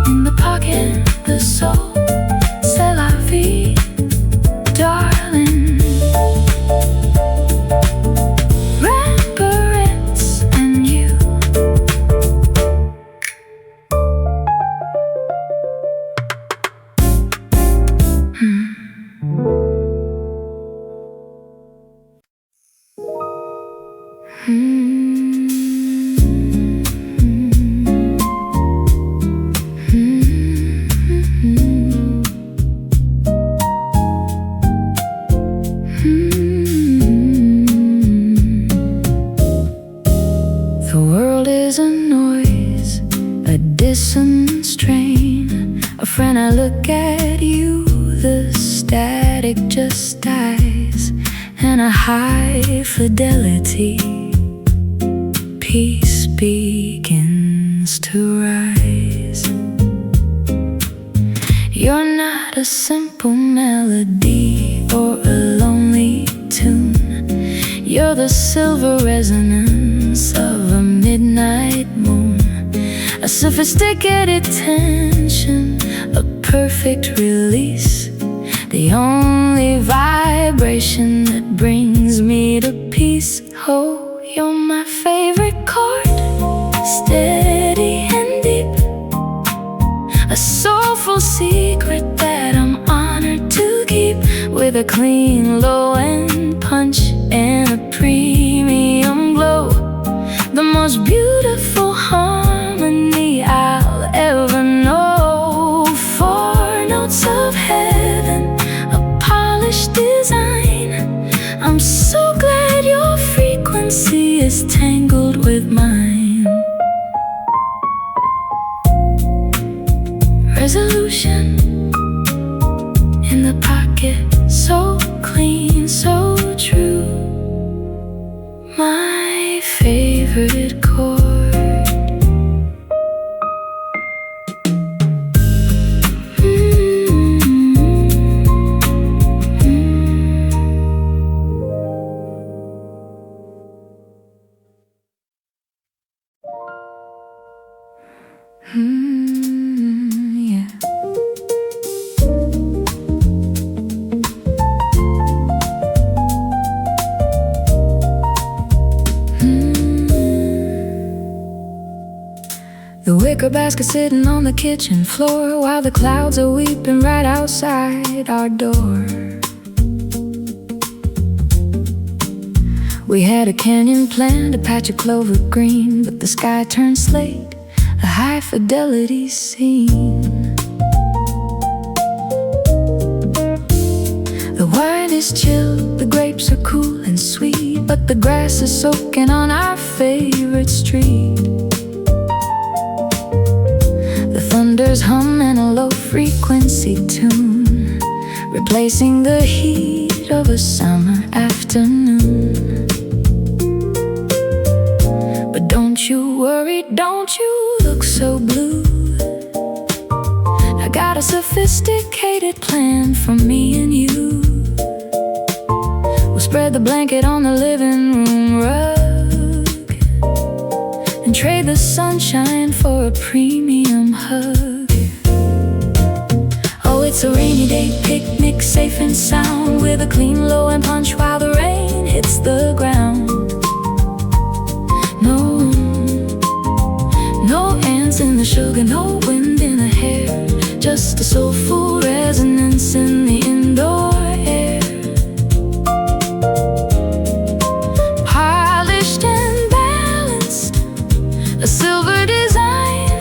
in the pocket, the soul. C'est la vie, darling. Remembrance and you. The world is a noise, a dissonant strain. A friend, I look at you, the static just dies, and a high fidelity peace begins to rise. You're not a simple melody or a lonely tune. You're the silver resonance of a midnight moon, a sophisticated tension, a perfect release, the only vibration that brings me to peace. Oh, you're my favorite chord, steady and deep, a soulful secret that I'm honored to keep, with a clean low end punch and a premium glow, the most beautiful harmony I'll ever know. 4 notes of heaven, a polished design. I'm so glad your frequency is tangled with mine. Resolution in the pocket, so clean, so true. My favorite chord. Yeah. The wicker basket sitting on the kitchen floor, while the clouds are weeping right outside our door. We had a canyon planned, a patch of clover green, but the sky turned slate, a high fidelity scene. The wine is chilled, the grapes are cool and sweet, but the grass is soaking on our favorite street. The thunder's humming a low-frequency tune, replacing the heat of a summer afternoon. Don't you worry, don't you look so blue. I got a sophisticated plan for me and you. We'll spread the blanket on the living room rug and trade the sunshine for a premium hug. Oh, it's a rainy day picnic, safe and sound, with a clean low and punch while the rain hits the ground. No ants in the sugar, no wind in the hair, just a soulful resonance in the indoor air. Polished and balanced, a silver design.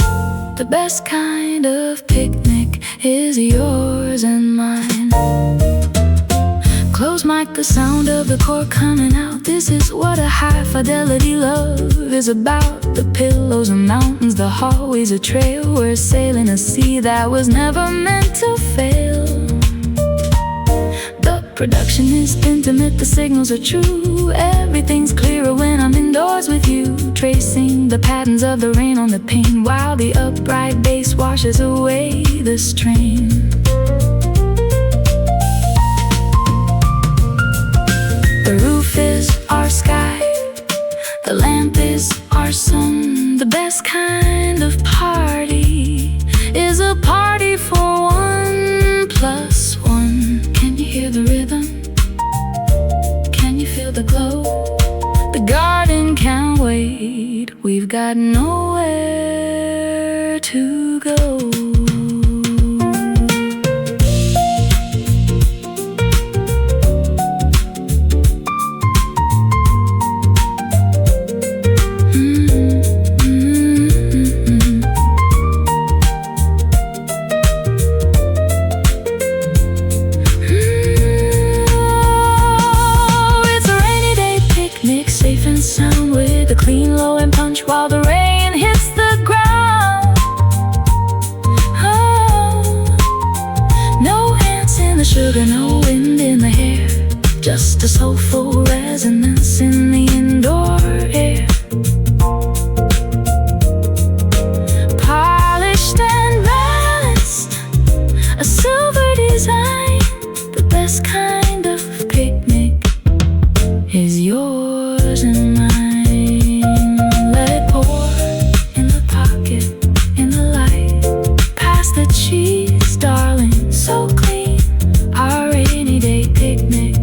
The best kind of picnic is yours and mine. Close mic, the sound of the cork coming out. This is what a high fidelity love is about. The pillows and mountains, the hallways, a trail. We're sailing a sea that was never meant to fail. The production is intimate, the signals are true. Everything's clearer when I'm indoors with you, tracing the patterns of the rain on the pane, while the upright bass washes away the strain. The roof is our sky, the lamp is our sun. The best kind of party is a party for 1 + 1. Can you hear the rhythm? Can you feel the glow? The garden can't wait, we've got nowhere to go. Sound with a clean low and punch while the rain hits the ground. Oh, no ants in the sugar, no wind in the hair, just a soulful resonance in the indoor air. Polished and balanced, a silver design. The best kind of picnic is yours and mine. Let it pour in the pocket, in the light, past the cheese, darling, so clean. Our rainy day picnic.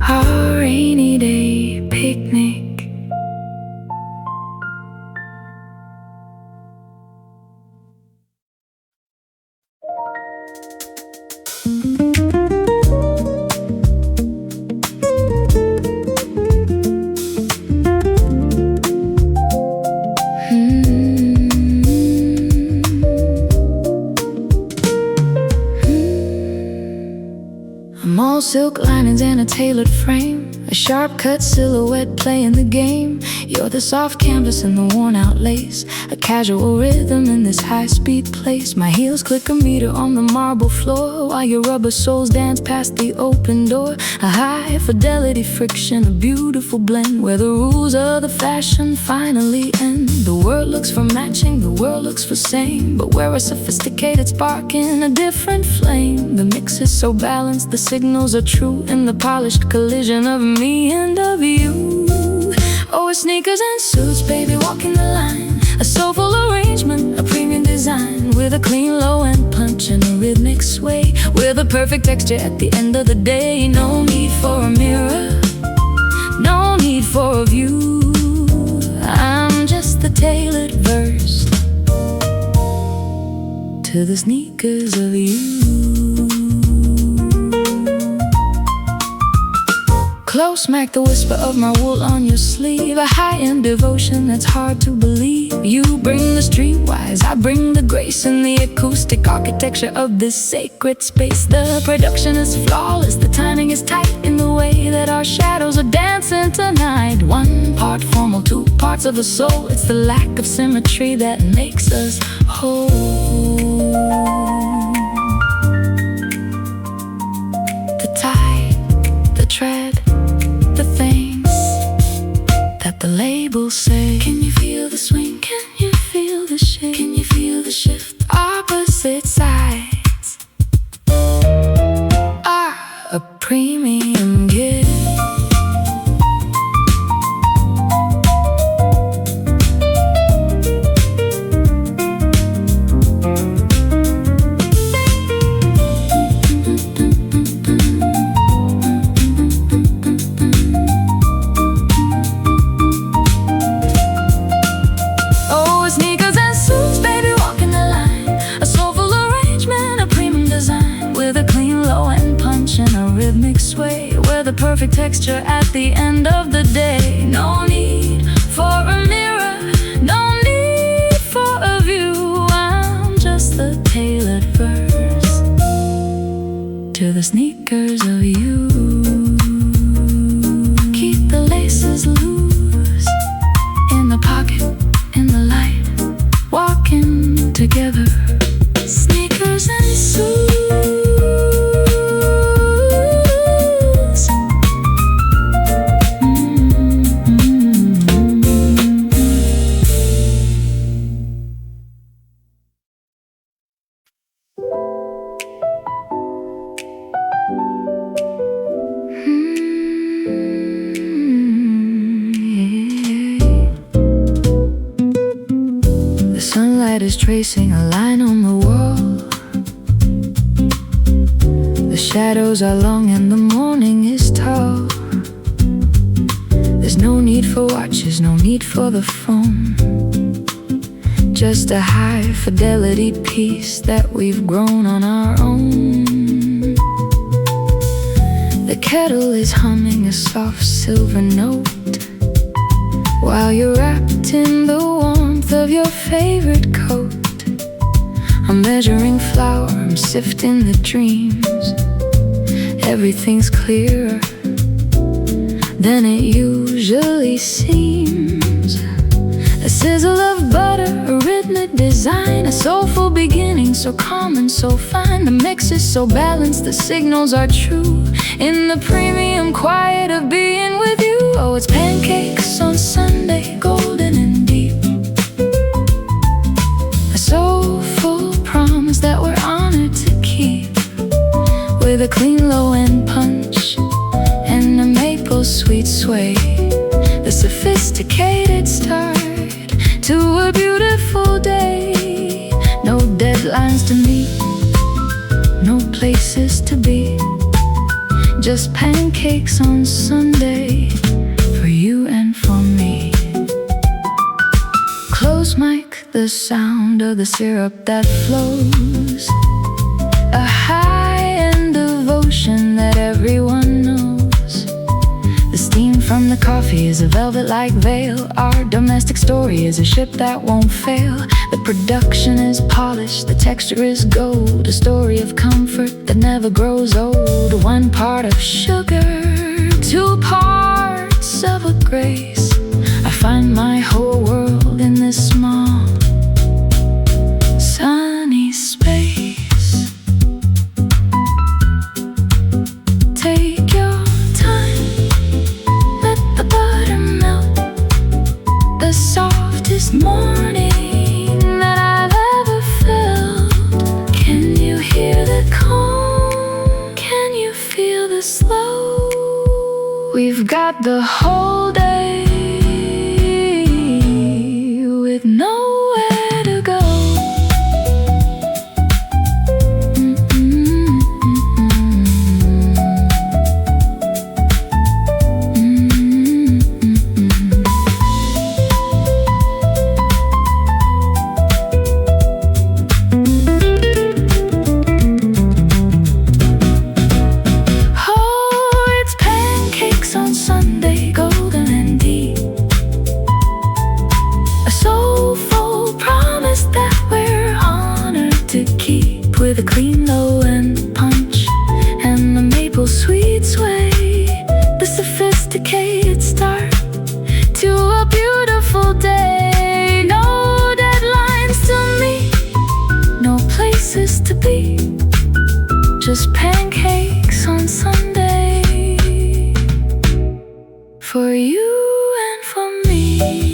Our rainy day picnic. All silk linings and a tailored frame, a sharp-cut silhouette playing the game. You're the soft canvas and the worn-out lace, a casual rhythm in this high-speed place. My heels click a meter on the marble floor, while your rubber soles dance past the open door. A high-fidelity friction, a beautiful blend, where the rules of the fashion finally end. The world looks for matching, the world looks for same, but we're a sophisticated spark in a different flame. The mix is so balanced, the signals are true, in the polished collision of me and of you. Oh, it's sneakers and suits, baby, walking the line, a soulful arrangement, a premium design, with a clean low and punch and a rhythmic sway, with a perfect texture at the end of the day. No need for a mirror, no need for a view. I'm just the tailored verse to the sneakers of you. Close smack, the whisper of my wool on your sleeve, a high-end devotion that's hard to believe. You bring the streetwise, I bring the grace, and the acoustic architecture of this sacred space. The production is flawless, the timing is tight, in the way that our shadows are dancing tonight. 1 part formal, 2 parts of the soul. It's the lack of symmetry that makes us whole. the swing? Can you feel the shift? Can you feel the shift? Opposite sides are a premium gift. Where the perfect texture at the end of the day. No need for a mirror, no need for a view. I'm just the tailored verse to the sneakers of you. Keep the laces loose in the pocket, in the light, walking together, sneakers and suits. Sunlight is tracing a line on the wall. The shadows are long and the morning is tall. There's no need for watches, no need for the phone. Just a high fidelity piece that we've grown on our own. The kettle is humming a soft silver note while you're wrapped in the warmth of your favorite coat. I'm measuring flour, I'm sifting the dreams. Everything's clearer than it usually seems. A sizzle of butter, a rhythmic design, a soulful beginning, so calm and so fine. The mix is so balanced, the signals are true in the premium quiet of being with you. Oh, it's pancakes on Sunday, golden and deep. A soulful promise that we're honored to keep, with a clean low-end punch and a maple sweet sway. The sophisticated start to a beautiful day. No deadlines to meet, no places to be, just pancakes on Sunday, for you and for me. Close mic, the sound of the syrup that flows, a high-end devotion that everyone knows. The steam from the coffee is a velvet-like veil. Our domestic story is a ship that won't fail. The production is polished, the texture is gold, a story of comfort that never grows old. 1 part of sugar, 2 parts of a grace. I find my whole world in this small, sunny space. Take your time, let the butter melt. The softest morning that I've ever felt. Can you hear the calm? Can you feel the slow? We've got the whole day with nowhere to go. Oh, it's pancakes on Sunday, golden and deep. A soulful promise that we're honored to keep, with a clean low-end punch and the maple sweet sway. The sophisticated start to a beautiful day. No deadlines to meet, no places to be, just pancakes on Sunday, for you and for me.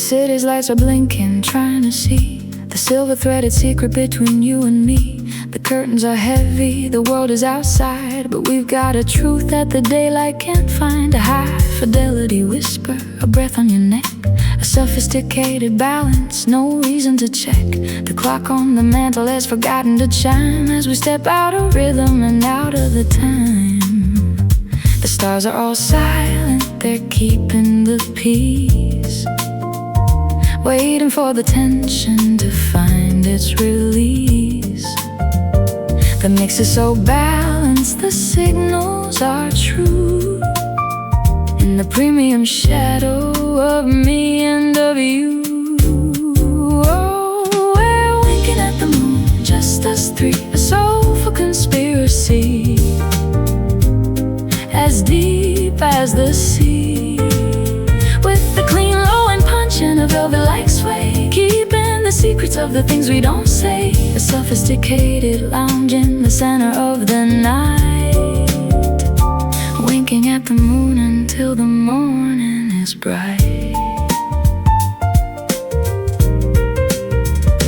city's lights are blinking, trying to see the silver-threaded secret between you and me. The curtains are heavy, the world is outside, but we've got a truth that the daylight can't find. A high-fidelity whisper, a breath on your neck, a sophisticated balance, no reason to check. The clock on the mantle has forgotten to chime as we step out of rhythm and out of the time. The stars are all silent, they're keeping the peace, waiting for the tension to find its release. The mix is so balanced, the signals are true, in the premium shadow of me and of you. Oh, we're winking at the moon, just us three, a soulful conspiracy, as deep as the sea, with the clean low and punch and a velvet-like sway, keeping the secrets of the things we don't say. A sophisticated lounge in the center of the night, winking at the moon until the morning is bright.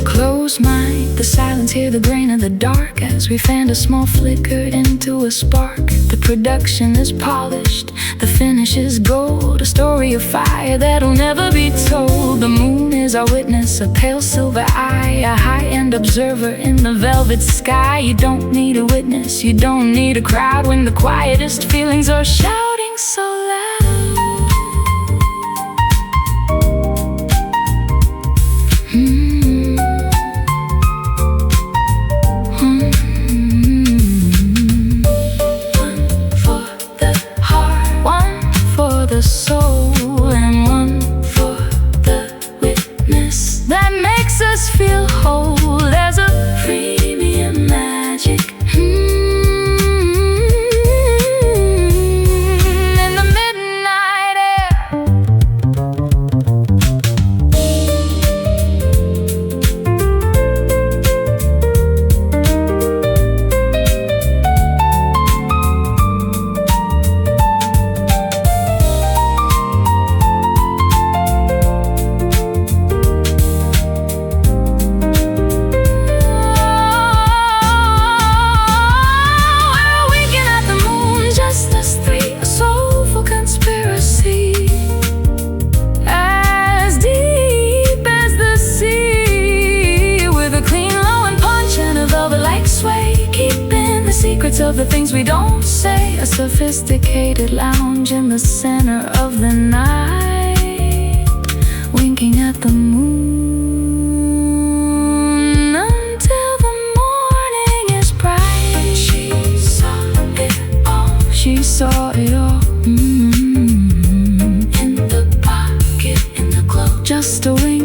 Close mind, the silence, hear the grain of the dark as we fanned a small flicker into a spark. The production is polished, the finish is gold, a story of fire that'll never be told. The moon is our witness, a pale silver eye, a high-end observer in the velvet sky. You don't need a witness, you don't need a crowd when the quietest feelings are shouting so loud. The soul, and one for the witness that makes us feel whole. There's a premium magic in the midnight air. Secrets of the things we don't say, a sophisticated lounge in the center of the night, winking at the moon until the morning is bright. She saw it all, she saw it all, in the pocket, in the glow, just a wink.